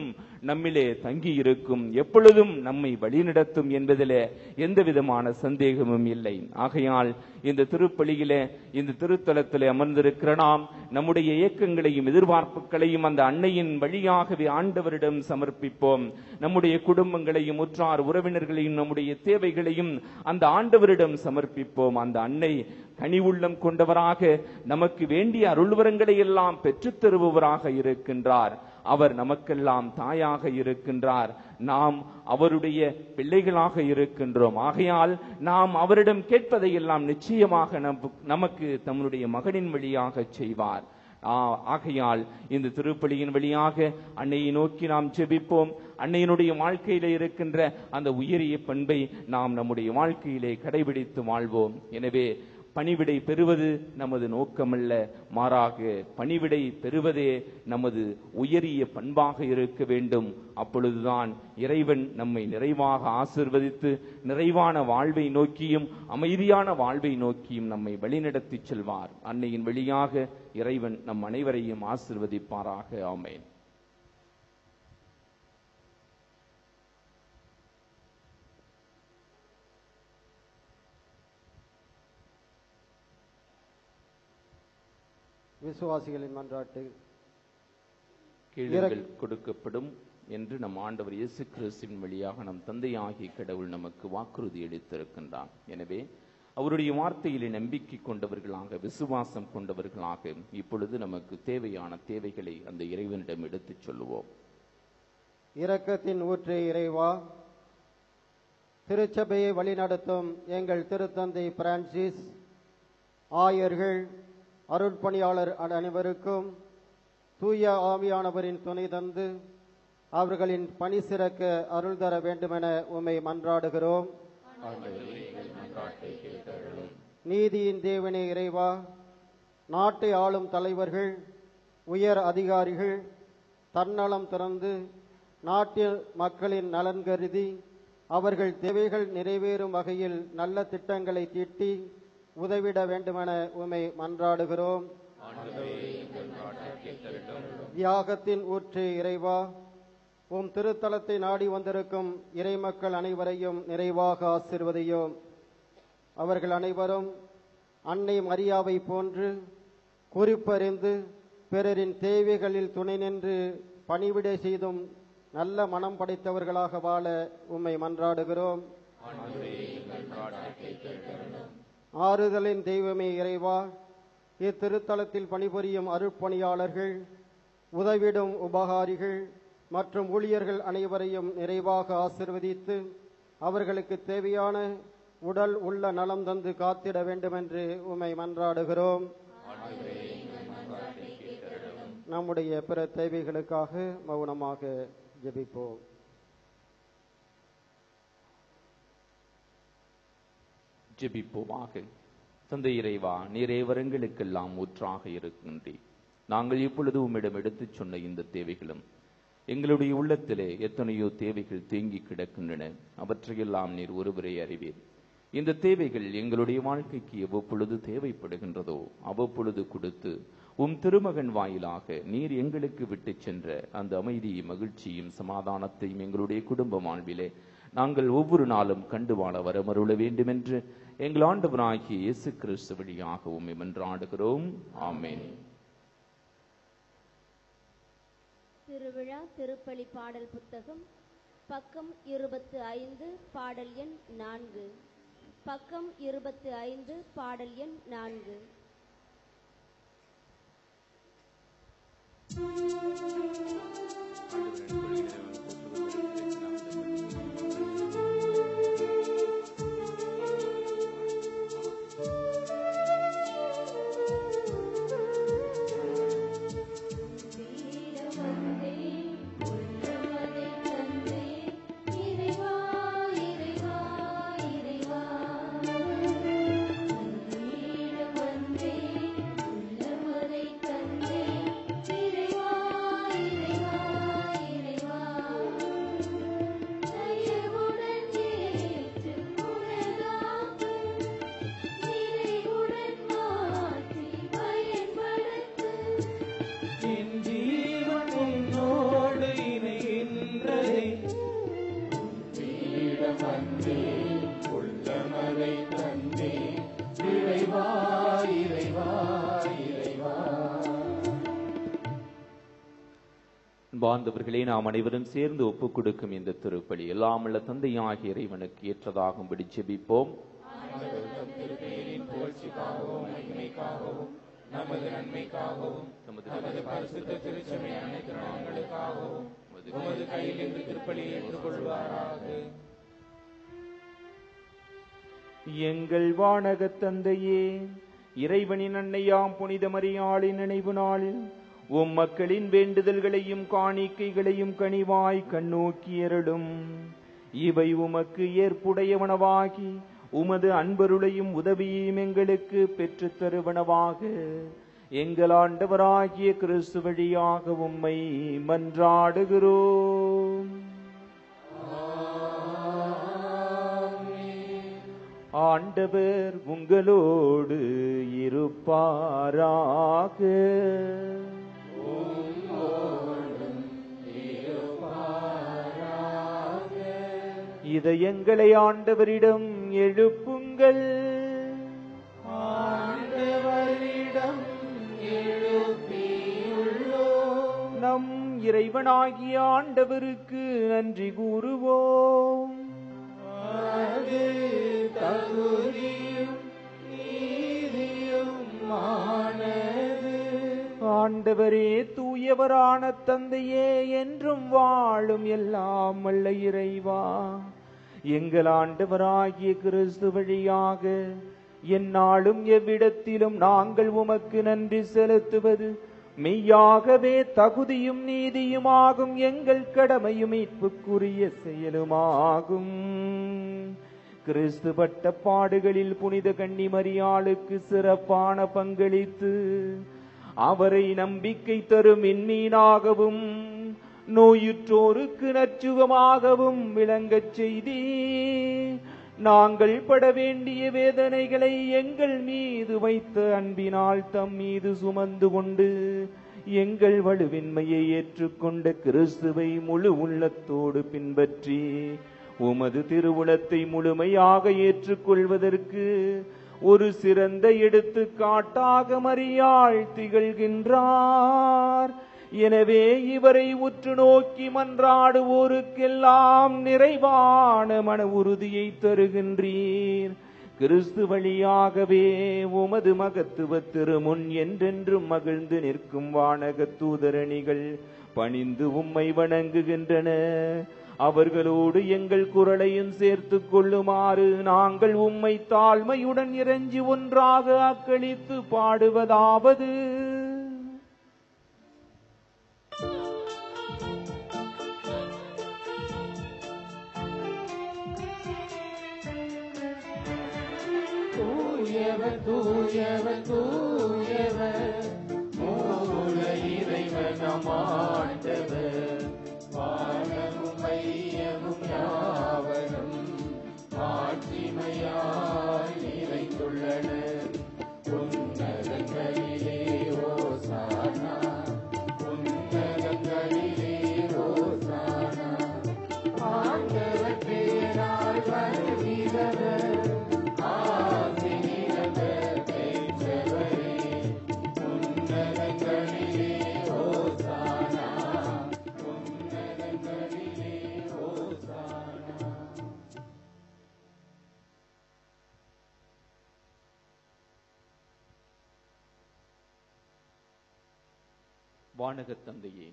நம்மிலே தங்கி இருக்கும், எப்பொழுதும் நம்மை வழிநடத்தும் என்பதிலே எந்த விதமான சந்தேகமும் இல்லை. ஆகையால் இந்த திருப்பலியிலே, இந்த திருத்தலத்திலே அமர்ந்திருக்கிற நாம் நம்முடைய இயக்கங்களையும் எதிர்பார்ப்புகளையும் அந்த அன்னையின் வழியாகவே ஆண்டவரிடம் சமர்ப்பிப்போம். நம்முடைய குடும்பங்களையும் உற்றார் உறவினர்களையும் நம்முடைய தேவைகளையும் அந்த ஆண்டவரிடம் சமர்ப்பிப்போம். அந்த அன்னை கனிவுள்ளம் கொண்டவராக நமக்கு வேண்டிய அருள்வரங்களை எல்லாம் பெற்றுத் தருபவராக இருக்கின்றார். அவர் நமக்கெல்லாம் தாயாக இருக்கின்றார். நாம் அவருடைய பிள்ளைகளாக இருக்கின்றோம். ஆகையால் நாம் அவரிடம் கேட்பதை எல்லாம் நிச்சயமாக நமக்கு தம்முடைய மகனின் வழியாக செய்வார். ஆகையால் இந்த திருப்பலியின் வழியாக அன்னையை நோக்கி நாம் ஜெபிப்போம். அன்னையினுடைய வாழ்க்கையிலே இருக்கின்ற அந்த உயரிய பண்பை நாம் நம்முடைய வாழ்க்கையிலே கடைபிடித்து வாழ்வோம். எனவே பணிவிடை பெறுவது நமது நோக்கமல்ல, மாறாக பணிவிடை பெறுவதே நமது உயரிய பண்பாக இருக்க வேண்டும். அப்பொழுதுதான் இறைவன் நம்மை நிறைவாக ஆசீர்வதித்து நிறைவான வாழ்வை நோக்கியும் அமைதியான வாழ்வை நோக்கியும் நம்மை வழிநடத்தி செல்வார். அன்னையின் வழியாக இறைவன் நம் அனைவரையும் ஆசீர்வதிப்பாராக. ஆமென். விசுவாசிகளின் மன்றாட்டு. கேளுங்கள் கொடுக்கப்படும் என்று நம் ஆண்டவர் இயேசு கிறிஸ்துவின் வழியாக நம் தந்தையாகிய கடவுள் நமக்கு வாக்குறுதி அளித்திருக்கின்றார். எனவே அவருடைய வார்த்தையிலே நம்பிக்கை கொண்டவர்களாக, விசுவாசம் கொண்டவர்களாக இப்பொழுது நமக்கு தேவையான தேவைகளை அந்த இறைவனிடம் எடுத்துச் சொல்லுவோம். இரக்கத்தின் ஊற்றே இறைவா, திருச்சபையை வழிநடத்தும் எங்கள் திருத்தந்தை பிரான்சிஸ், ஆயர்கள், அருட்பணியாளர் அனைவருக்கும் தூய ஆவியானவரின் துணை தந்து அவர்களின் பணி சிறக்க அருள் தர வேண்டுமென உம்மை மன்றாடுகிறோம். நீதியின் தேவனே இறைவா, நாட்டை ஆளும் தலைவர்கள், உயர் அதிகாரிகள் தன்னலம் திறந்து நாட்டில் மக்களின் நலன் கருதி அவர்கள் தேவைகள் நிறைவேறும் வகையில் நல்ல திட்டங்களை தீட்டி உதவிட வேண்டுமென உம்மை மன்றாடுகிறோம். தியாகத்தின் ஊற்றே இறைவா, உம் திருத்தலத்தை நாடி வந்திருக்கும் இறைமக்கள் அனைவரையும் நிறைவாக ஆசீர்வதியும். அவர்கள் அனைவரும் அன்னை மரியாவை போன்று குறிப்பறிந்து பிறரின் தேவைகளில் துணை நின்று பணிவிடை செய்தும் நல்ல மனம் படைத்தவர்களாக வாழ உம்மை மன்றாடுகிறோம். ஆறுதலின் தெய்வமே இறைவா, இத்திருத்தலத்தில் பணிபுரியும் அருட்பணியாளர்கள், உதவிடும் உபகாரிகள் மற்றும் ஊழியர்கள் அனைவரையும் நிறைவாக ஆசீர்வதித்து அவர்களுக்கு தேவையான உடல் உள்ள நலம் தந்து காத்திட வேண்டுமென்று உம்மை மன்றாடுகிறோம். நம்முடைய பிற தேவைகளுக்காக மௌனமாக ஜெபிப்போம். ஜெபிப்போமாக. தந்தை இறைவா, நீரே வரங்களுக்கெல்லாம் ஊற்றாக இருக்கின்றீர். நாங்கள் இப்பொழுது உம்மிடம் எடுத்துச் சொன்ன இந்த தேவைகளும் எங்களுடைய உள்ளத்திலே எத்தனையோ தேவைகள் தேங்கி கிடக்கின்றன. அவற்றையெல்லாம் நீர் ஒருவரே அறிவீர். இந்த தேவைகள் எங்களுடைய வாழ்க்கைக்கு எவ்வப்பொழுது தேவைப்படுகின்றதோ அவ்வப்பொழுது கொடுத்து உம் திருமகன் வாயிலாக நீர் எங்களுக்கு விட்டு சென்ற அந்த அமைதியும் மகிழ்ச்சியும் சமாதானத்தையும் எங்களுடைய குடும்ப வாழ்விலே நாங்கள் ஒவ்வொரு நாளும் கண்டு வாழ வரமருள வேண்டும் என்று எங்கள் ஆண்டவராகிய இயேசு கிறிஸ்து வழியாக உம்மை மன்றாடுகிறோம். ஆமென். திருவிழா திருப்பலி பாடல் புத்தகம் பக்கம் 25 பாடல் எண் 4. பக்கம் 25 பாடல் எண் 4. பாந்தவர்களே, நாம் அனைவரும் சேர்ந்து ஒப்புக் கொடுக்கும் இந்த திருப்பலி எல்லாம் உள்ள தந்தையாகிய இறைவனுக்கு ஏற்றதாகும்படி ஜெபிப்போம். நமது நன்மைக்காகவும் நமது பரிசுத்த திருச்சபை அனைத்து நலன்களுக்காகவும் உமது கையில் இருந்து திருப்பலியை ஏற்றுக்கொள்வாராக. எங்கள் வானக தந்தையே, இறைவனின் அன்னையாம் புனித மரியாளின் நினைவு நாளில் உம் மக்களின் வேண்டுதல்களையும் காணிக்கைகளையும் கனிவாய் கண்ணோக்கி அருளும். இவை உமக்கு ஏற்புடையவனவாகி உமது அன்பருளையும் உதவியையும் எங்களுக்கு பெற்றுத் தருவனவாக எங்கள் ஆண்டவராகிய கிறிஸ்து வழியாக உம்மை மன்றாடுகிறோம். ஆண்டவர் உங்களோடு இருப்பாராக. இதயங்களை ஆண்டவரிடம் எழுப்புங்கள். ஆண்டவரிடம் எழுப்பியுள்ளோம். நம் இறைவனாகிய ஆண்டவருக்கு நன்றி கூறுவோம். அது தகுதியும் நீதியுமானது. ஆண்டவரே, தூயவரான தந்தையே, என்றும் வாழும் எல்லாம் வல்ல இறைவா, எங்கள் ஆண்டவராகிய கிறிஸ்து வழியாக எந்நாளும் எவ்விடத்திலும் நாங்கள் உமக்கு நன்றி செலுத்துவது மெய்யாகவே தகுதியும் நீதியுமாகும், எங்கள் கடமையும் மீட்புக்குரிய செயலுமாகும். கிறிஸ்து பட்ட பாடுகளில் புனித கன்னி மரியாளுக்கு சிறப்பான பங்களித்து அவரை நம்பிக்கை தரும் விண்மீனாகவும் நோயுற்றோருக்கு நற்சுகமாகவும் விளங்கச் செய்தி நாங்கள் பட வேண்டிய வேதனைகளை எங்கள் மீது வைத்த அன்பினால் தம் மீது சுமந்து கொண்டு எங்கள் வலுவின்மையை ஏற்றுக்கொண்ட கிறிஸ்துவை முழு உள்ளத்தோடு பின்பற்றி உமது திருவுளத்தை முழுமையாக ஏற்றுக்கொள்வதற்கு ஒரு சிறந்த எடுத்துக்காட்டாக மரியாள் திகழ்கின்றார். எனவே இவரை உற்று நோக்கி மன்றாடுவோருக்கெல்லாம் நிறைவான மன உறுதியை தருகின்றீர். கிறிஸ்து வழியாகவே உமது மகத்துவ திருமுன் என்றென்றும் மகிழ்ந்து நிற்கும் வானக தூதரணிகள் பணிந்து உம்மை வணங்குகின்றன. அவர்களோடு எங்கள் குரலையும் சேர்த்துக் கொள்ளுமாறு நாங்கள் உம்மை தாழ்மையுடன் இறைஞ்சி ஒன்றாக அக்களித்து பாடுவதாவது: தூயவர் தூயவர் தூயவர் மூல இறைவன் ஆண்டவர். வானமும் மையமும் யாவரும் மாட்சிமையாய் நிறைந்துள்ளன. உன்னதங்களிலே ஓசானா, உன்னதங்களிலே ஓசானா. ஆண்டவர் பேரால் வருகிறவர் வானகத் தந்தையே,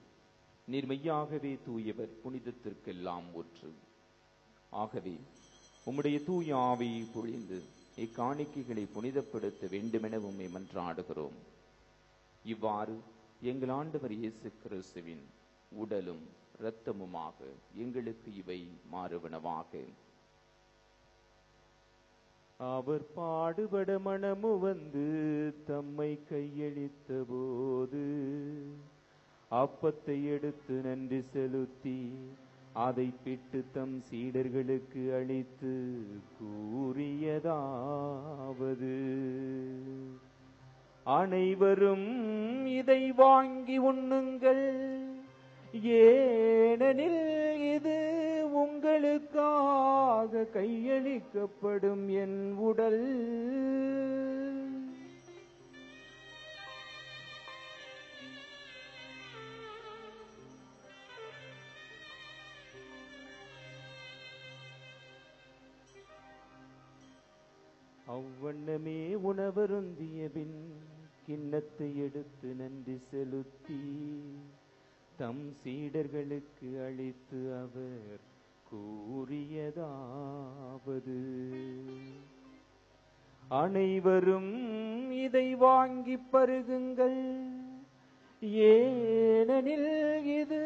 நீர் மெய்யாகவே தூயவர், புனிதத்திற்கெல்லாம் ஒற்று. ஆகவே உம்முடைய தூய ஆவியை பொழிந்து இக்காணிக்கைகளை புனிதப்படுத்த வேண்டுமென உம்மை மன்றாடுகிறோம். இவ்வாறு எங்கள் ஆண்டவர் இயேசு கிறிஸ்துவின் உடலும் இரத்தமுமாக எங்களுக்கு இவை மாறுவனவாக. அவர் பாடுபட மனமு வந்து தம்மை கையளித்த போது அப்பத்தை எடுத்து நன்றி செலுத்தி அதை பிட்டு தம் சீடர்களுக்கு அளித்து கூறியதாவது: அனைவரும் இதை வாங்கி உண்ணுங்கள், ஏனெனில் இது உங்களுக்காக கையளிக்கப்படும் என் உடல். அவ்வண்ணமே உணவருந்திய பின் கிண்ணத்தை எடுத்து நன்றி செலுத்தி தம் சீடர்களுக்கு அளித்து அவர் கூறியதாவது: அனைவரும் இதை வாங்கி பருகுங்கள், ஏனெனில் இது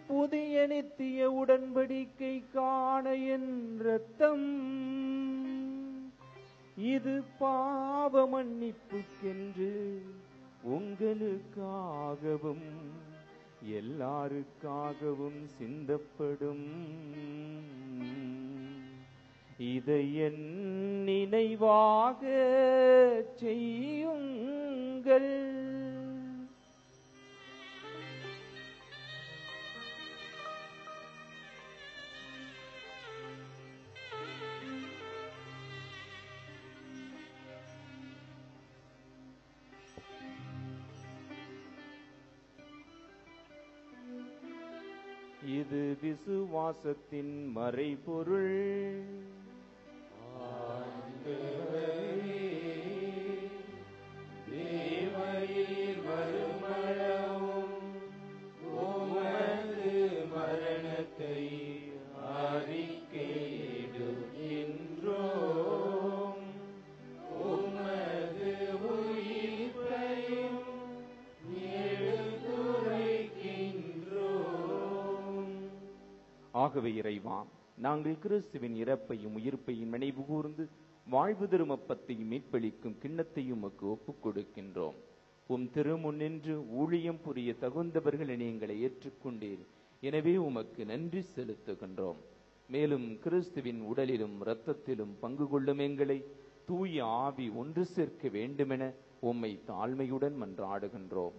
புதிய நித்திய உடன்படிக்கைக்கான என் இரத்தம். இது பாவ மன்னிப்புக்கென்று உங்களுக்காகவும் எல்லாருக்காகவும் சிந்தப்படும். இதை என் நினைவாக செய்யுங்கள். இது விசுவாசத்தின் மறைபொருள். தேவரீர் வருமளவும் உமது மரணத்தை அறிக்கையிடுகின்றோம், உமது உயிர்ப்பையும் எடுத்துரைக்கின்றோம். ஆகவே இறைவா, நாங்கள் கிறிஸ்துவின் இறப்பையும் உயிர்ப்பையும் நினைவு கூர்ந்து வாழ்வு தரும் அப்பத்தையும் மீட்பளிக்கும் கிண்ணத்தையும் உமக்கு ஒப்புக் கொடுக்கின்றோம். உம் திருமுன்னின்று ஊழியம் புரிய தகுந்தவர்கள் எங்களை ஏற்றுக்கொண்டீர். எனவே உமக்கு நன்றி செலுத்துகின்றோம். மேலும் கிறிஸ்துவின் உடலிலும் இரத்தத்திலும் பங்கு கொள்ளும் எங்களை தூய ஆவி ஒன்று சேர்க்க வேண்டுமென உம்மை தாழ்மையுடன் மன்றாடுகின்றோம்.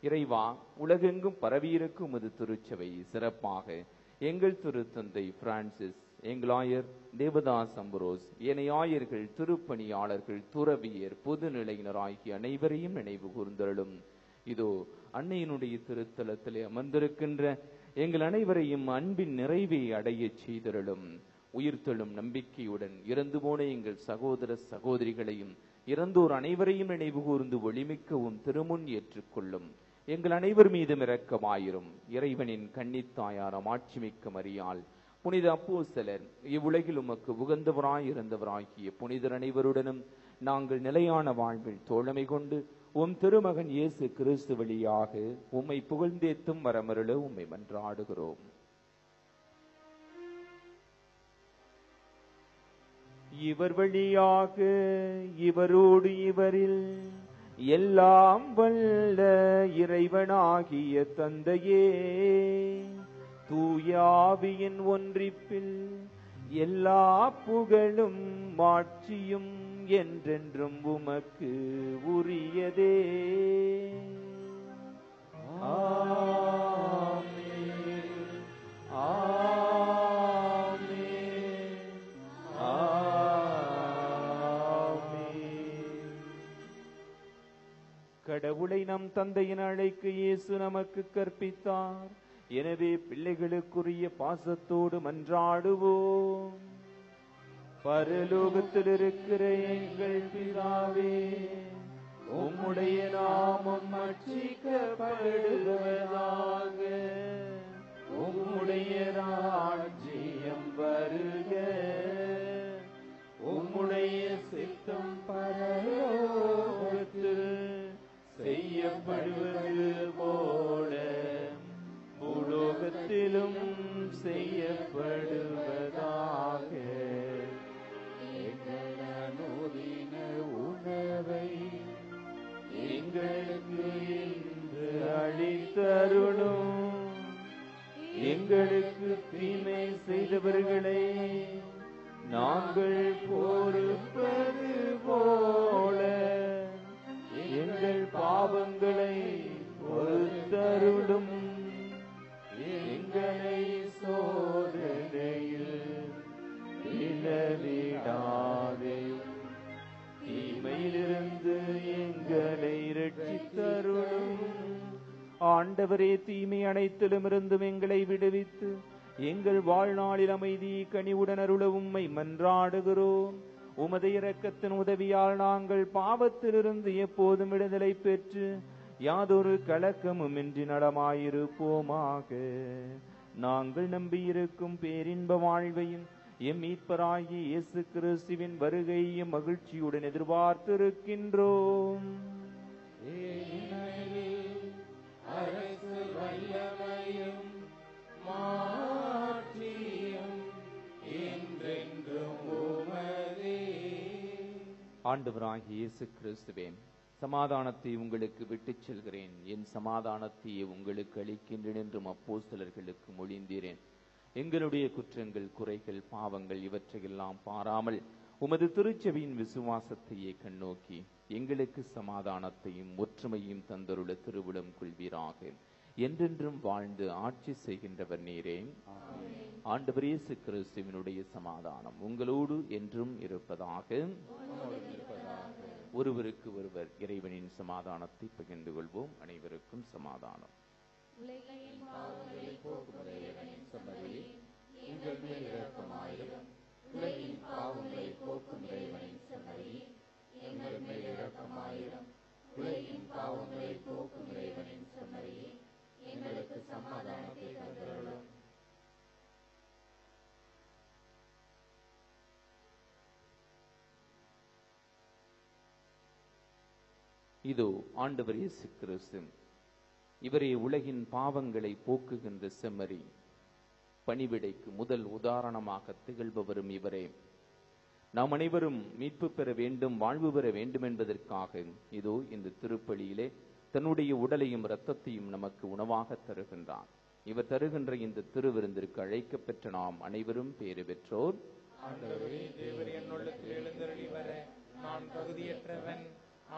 இறைவா, உலகெங்கும் பரவியிருக்கும் உமது திருச்சபை சிறப்பாக எங்கள் திருத்தந்தை பிரான்சிஸ், எங்கள் ஆயர் தேவதாஸ் அம்புரோஸ், ஏனைய ஆயர்கள், திருப்பணியாளர்கள், துறவியர், பொதுநிலையினர் ஆகிய அனைவரையும் நினைவு கூர்ந்தருளும். இதோ அன்னையினுடைய திருத்தலத்திலே அமர்ந்திருக்கின்ற எங்கள் அனைவரையும் அன்பின் நிறைவை அடைய செய்தருளும். உயிர்த்தெழும் நம்பிக்கையுடன் இறந்து போன எங்கள் சகோதர சகோதரிகளையும் இறந்தோர் அனைவரையும் நினைவு கூர்ந்து ஒளிமிக்கவும் திருமுன் ஏற்றுக்கொள்ளும். எங்கள் அனைவர் மீதும் இரக்கமாயிரும். இறைவனின் கன்னித்தாயார் மாட்சிமிக்க மரியாள், புனித அப்போஸ்தலர், இவ்வுலகில் உமக்கு உகந்தவராயிருந்தவராகிய புனிதர் அனைவருடனும் நாங்கள் நிலையான வாழ்வில் தோழமை கொண்டு உம் திருமகன் இயேசு கிறிஸ்து வழியாக உம்மை புகழ்ந்தேத்தும் வரமருள உம்மை மன்றாடுகிறோம். இவர் வழியாக இவரோடு இவரில் எல்லாம் வல்ல இறைவனாகிய தந்தையே, தூய ஆவியின் ஒன்றிப்பில் எல்லா புகழும் மாட்சியும் என்றென்றும் உமக்கு உரியதே. ஆமென். ஆமென். ஆமென். கடவுளை நம் தந்தையின் அழைக்க இயேசு நமக்கு கற்பித்தார். எனவே பிள்ளைகளுக்குரிய பாசத்தோடு மன்றாடுவோம். பரலோகத்தில் இருக்கிற எங்கள் பிதாவே, உம்முடைய நாமம் அர்ச்சிக்கப்படுவதாக. உம்முடைய ராஜ்யம் வருக. உம்முடைய சித்தம் பரலோகத்தில் செய்யப்படுவது போல பூலோகத்திலும் செய்யப்படுவதாக. எங்கள் அனுதின உணவை எங்களுக்கு இன்று அளித்தருளும். எங்களுக்கு தீமை செய்தவர்களை நாங்கள் பொறுப்பது போல எங்கள் பாவங்களை பொறுத்தருளும். எங்களை சோதனையில் விழவிடாதே, தீமையிலிருந்து எங்களை இரட்சித்தருளும். ஆண்டவரே, தீமை அனைத்திலும் இருந்தும் எங்களை விடுவித்து எங்கள் வாழ்நாளில் அமைதி கனிவுடன் அருள உம்மை மன்றாடுகிறோம். உமது இரக்கத்தின் உதவியால் நாங்கள் பாவத்திலிருந்து எப்போதும் விடுதலை பெற்று யாதொரு கலக்கமும் இன்றி நலமாயிருப்போமாக. நாங்கள் நம்பியிருக்கும் பேரின்ப வாழ்வையும் எம் மீட்பராகிய இயேசு கிறிஸ்துவின் வருகையை மகிழ்ச்சியுடன் எதிர்பார்த்திருக்கின்றோம். அரசு வல்லமையும் மாற்றியும் என்றென்றும் உமதே. ஆண்டவராகிய இயேசு கிறிஸ்துவே, சமாதானத்தை உங்களுக்கு விட்டுச் செல்கிறேன், என் சமாதானத்தையே உங்களுக்கு அளிக்கின்றேன் என்றும் அப்போஸ்தலர்களுக்கு மொழிந்தீரேன். எங்களுடைய குற்றங்கள், குறைகள், பாவங்கள் இவற்றையெல்லாம் பாராமல் உமது திருச்சபையின் விசுவாசத்தையே கண்ணோக்கி எங்களுக்கு சமாதானத்தையும் ஒற்றுமையும் தந்தருள திருவுளம் கொள்வீராக. என்றென்றும் வாழ்ந்து ஆட்சி செய்கின்றவர் நீரே. ஆண்டவர் இயேசு கிறிஸ்துவினுடைய சமாதானம் உங்களோடு என்றும் இருப்பதாக. ஒருவருக்கு ஒருவர் இறைவனின் சமாதானத்தை பகிர்ந்து கொள்வோம். அனைவருக்கும் சமாதானம். எங்கள் மேல் இரக்கமாயிரும். உலகின் பாவங்களை போக்கும் இறைவனின் செம்மறியே, எங்கள் மேல் இரக்கமாயிரும். உலகின் பாவங்களை போக்கும் இறைவனின் செம்மறியே, எங்களுக்கு சமாதானத்தை தந்தருளும். இதோ ஆண்டவர் இயேசு கிறிஸ்து, இவரே உலகின் பாவங்களை போக்குகின்ற செம்மறி. பணிவிடைக்கு முதல் உதாரணமாக திகழ்பவரும் இவரே. நாம் அனைவரும் மீட்பு பெற வேண்டும், வாழ்வு பெற வேண்டும் என்பதற்காக இதோ இந்த திருப்பலியிலே தன்னுடைய உடலையும் இரத்தத்தையும் நமக்கு உணவாக தருகின்றார். இவர் தருகின்ற இந்த திருவிருந்திற்கு அழைக்கப் பெற்ற நாம் அனைவரும் பேறு பெற்றோர். ஆண்டவரே, தேவர் என்னுள்ளத்தில் எழுந்தருளி வர நான் தகுதியற்றவன்.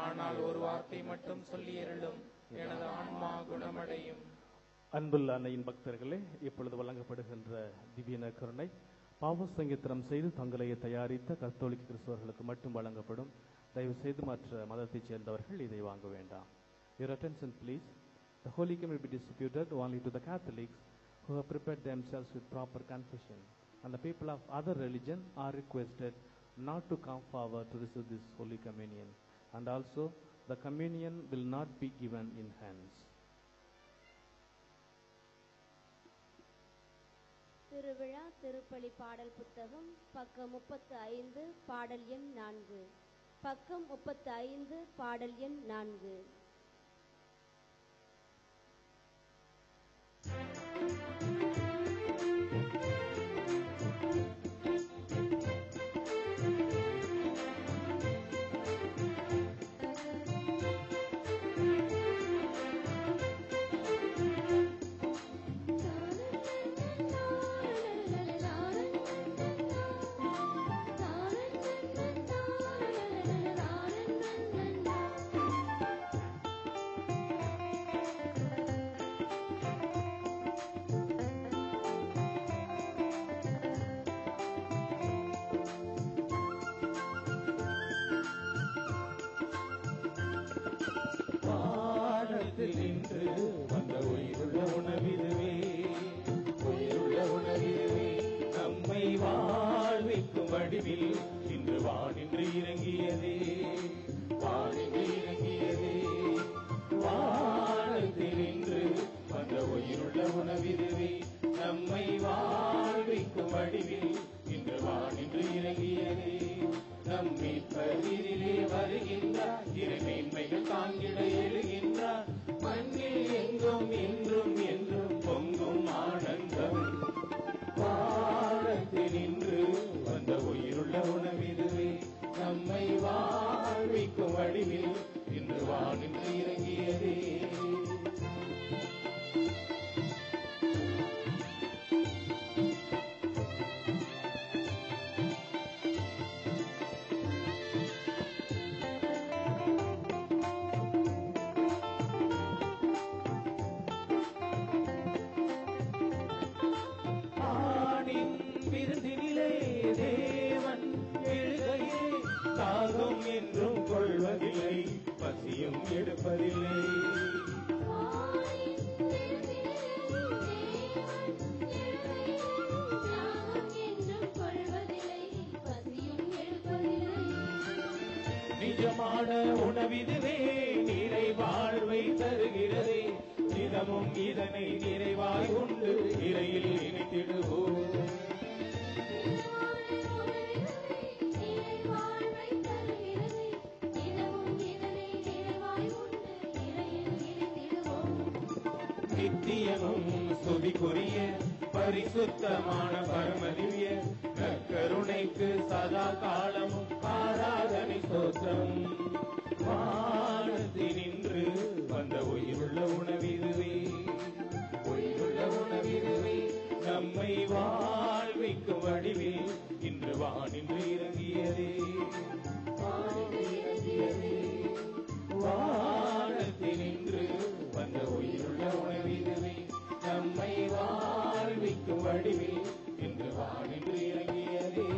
ஆனால் ஒரு வார்த்தை மட்டும் சொல்லி அருளும், எனது ஆன்மா குணமடையும். அன்புள்ள அன்னையின் பக்தர்களே, இப்பொழுது வழங்கப்படுகின்ற திவ்ய நற்கருணை பாவ சங்கீதனம் செய்து தங்களையே தயாரித்த கத்தோலிக்க கிறிஸ்தவர்களுக்கு மட்டும் வழங்கப்படும். தயவு செய்து மற்ற மதத்தைச் சேர்ந்தவர்கள் இதை வாங்க வேண்டாம். Your attention please. The Holy Communion will be distributed only to the Catholics who have prepared themselves with proper confession, and the people of other religion are requested not to come forward to receive this Holy Communion. And also, the communion will not be given in hands. திருவிழா திருப்பலி பாடல் புத்தகம் பக்கம் 35 பாடல் எண் 4. பக்கம் 35 பாடல் எண் 4. நின்று வந்த உயிருள்ள உணவிதுவே, உயிருள்ள உணவிதுவே. நம்மை வாழ்விக்கும் வடிவில் இன்று வானின்று இறங்கியதே, வானின்று இறங்கியதே. வானத்தில் இன்று வந்த உயிருள்ள உணவிதுவே, நம்மை வாழ்விக்கும் வடிவில் இன்று வானின்று இறங்கியதே. நம் மீட்பரிலே வருகின்றார், இறைமேன்மைகள் தாங்கிட எழுகின்றார். மண்ணில் எங்கும் என்றும் என்றும் பொங்கும் ஆனந்தம். வானத்தில் நின்று வந்த உயிருள்ள உணவிதுவே, நம்மை வாழ்விக்கும் வடிவில் இன்று வானின்று இறங்கியதே. என்றும் கொள்வதில்லை, பசியும் எடுப்பதில்லை. நிஜமான உணவிதுவே, நிறை வாழ்வை தருகிறதே. தினமும் இதனை நிறைவாய் உண்டு இறையில் இணைத்திடுவோம். நித்தியமும் ஸ்துதிக்குரிய பரிசுத்தமான பரமதிவிய நற்கருணைக்கு சதா காலமும் ஆராதனை ஸ்தோத்திரம். வானத்தினின்று வந்த உயிருள்ள உணவிதுவே, உயிருள்ள உணவிதுவே, நம்மை வாழ்விக்கும் வடிவில் இன்று வானின்று இறங்கியதே, வானத்தினின்று வந்த உயிருள்ள உணவிதுவே, நம்மை வாழ்விக்கும் வடிவில் இன்று வானின்று இறங்கியதே.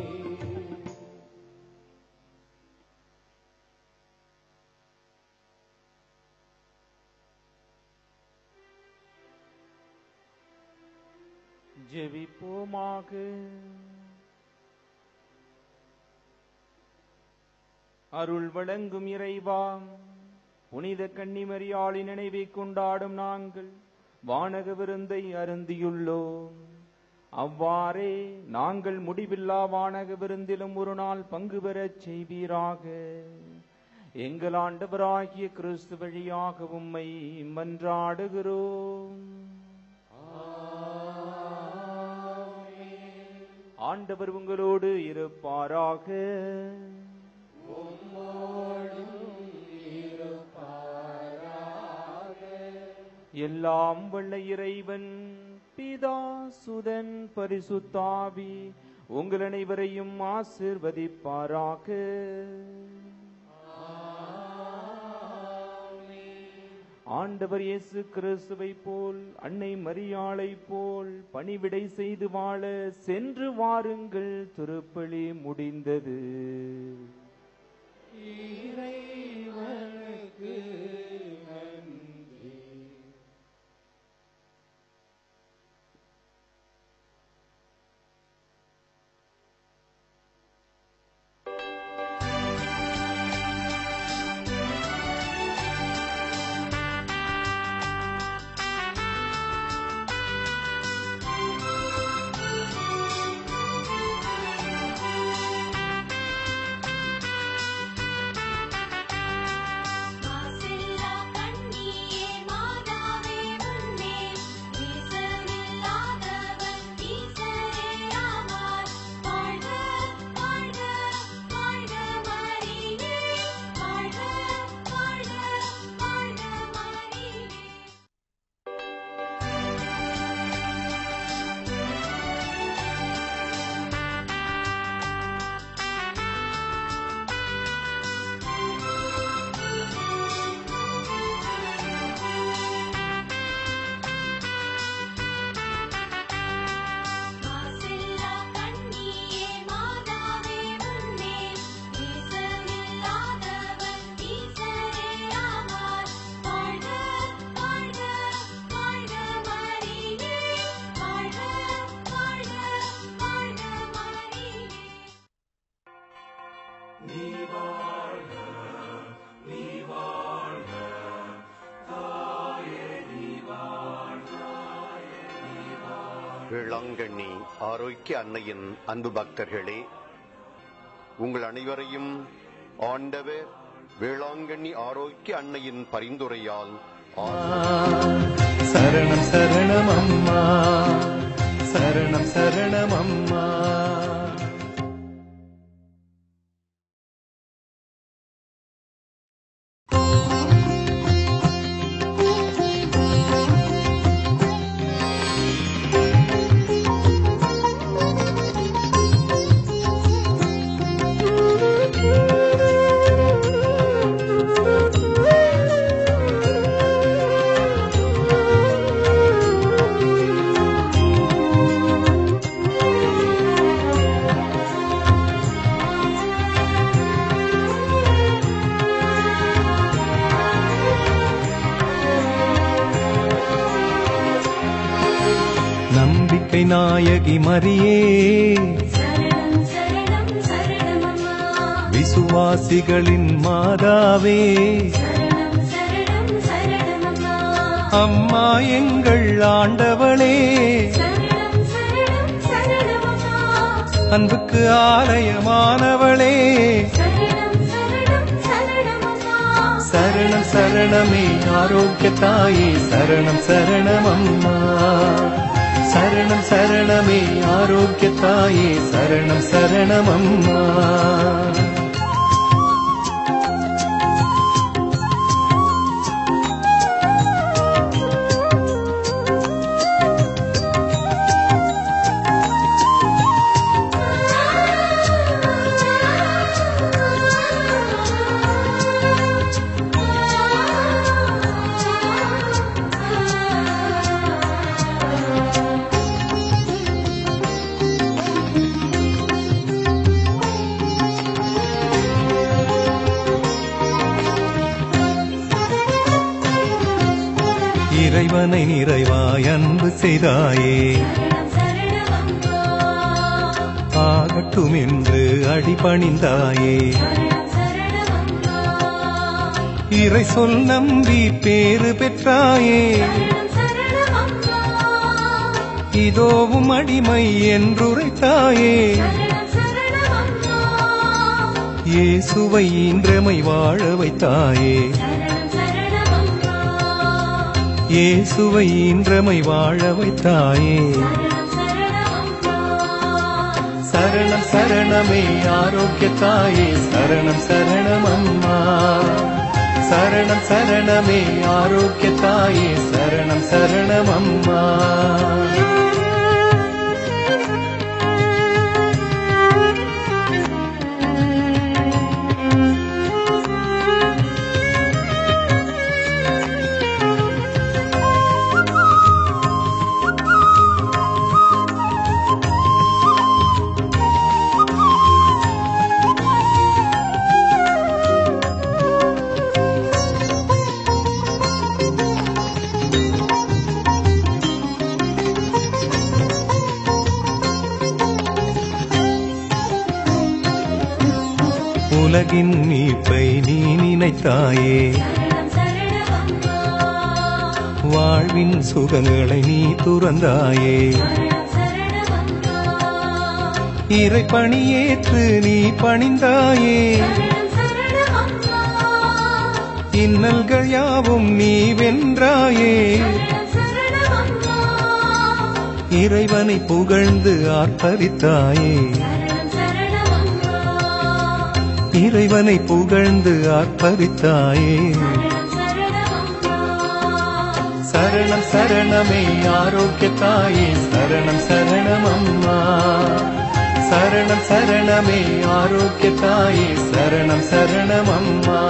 ஜெபிப்போமாக. அருள் வழங்கும் இறைவா, புனித கன்னிமரியாளின் நினைவை கொண்டாடும் நாங்கள் வானக விருந்தை அருந்தியுள்ளோம். அவ்வாறே நாங்கள் முடிவில்லா வானக விருந்திலும் ஒரு நாள் பங்கு பெறச் செய்வீராக. எங்கள் ஆண்டவராகிய கிறிஸ்து வழியாக உம்மை மன்றாடுகிறோம். ஆண்டவர் உங்களோடு இருப்பாராக. எல்லாம் வல்ல இறைவன் பிதா சுதன் பரிசுத்தாவி உங்கள் அனைவரையும் ஆசீர்வதிப்பாராக. ஆண்டவர் இயேசு கிறிஸ்துவை போல் அன்னை மரியாளை போல் பணிவிடை செய்து வாழ சென்று வாருங்கள். திருப்பலி முடிந்தது. இறைவனுக்கு நன்றி. வேளாங்கண்ணி ஆரோக்கிய அன்னையின் அன்பு பக்தர்களே, உங்கள் அனைவரையும் ஆண்டவர் வேளாங்கண்ணி ஆரோக்கிய அன்னையின் பரிந்துரையால் சரணம் சரணம் அம்மா, சரணம் சரணம் அம்மா. நம்பிக்கை நாயகி மரியே, சரணம் சரணம் சரணமம்மா. விசுவாசிகளின் மாதாவே, சரணம் சரணம் சரணமம்மா. அம்மா எங்கள் ஆண்டவளே, சரணம் சரணம் சரணமம்மா. அன்புக்கு ஆலயமானவளே, சரணம் சரணம் சரணமம்மா. சரணம் சரணமே ஆரோக்கிய தாயே சரணம் சரணம் அம்மா சரணம் சரணமே ஆரோக்கிய தாயே சரணம் சரணம் அம்மா இறைவனை நிறைவாய் அன்பு செய்தாயே ஆகட்டும் என்று அடிபணிந்தாயே இறை சொல் நம்பி பேறு பெற்றாயே இதோவும் அடிமை என்றுரைத்தாயே இயேசுவை இன்றமை வாழ வைத்தாயே இயேசுவை இன்றமை வாழ வைத்தாயே சரணம் சரணமே ஆரோக்கிய தாயே சரணம் சரணம் அம்மா சரணம் சரணமே ஆரோக்கிய தாயே சரணம் சரணம் அம்மா உலகின் மீட்பை நீ நினைத்தாயே வாழ்வின் சுகங்களை நீ துறந்தாயே இறை பணியேற்று நீ பணிந்தாயே இன்னல்கள் யாவும் நீ வென்றாயே இறைவனை புகழ்ந்து ஆர்ப்பரித்தாயே இறைவனை புகழ்ந்து ஆர்ப்பரித்தாயே சரணம் சரணமே ஆரோக்கிய தாயே சரணம் சரணம் அம்மா சரணம் சரணமே ஆரோக்கிய தாயே சரணம் சரணம் அம்மா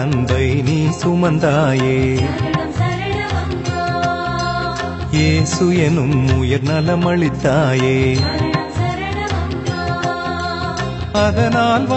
அன்பை நீ சுமந்தாயே இயேசு எனும் உயர் நலமளித்தாயே அதனால்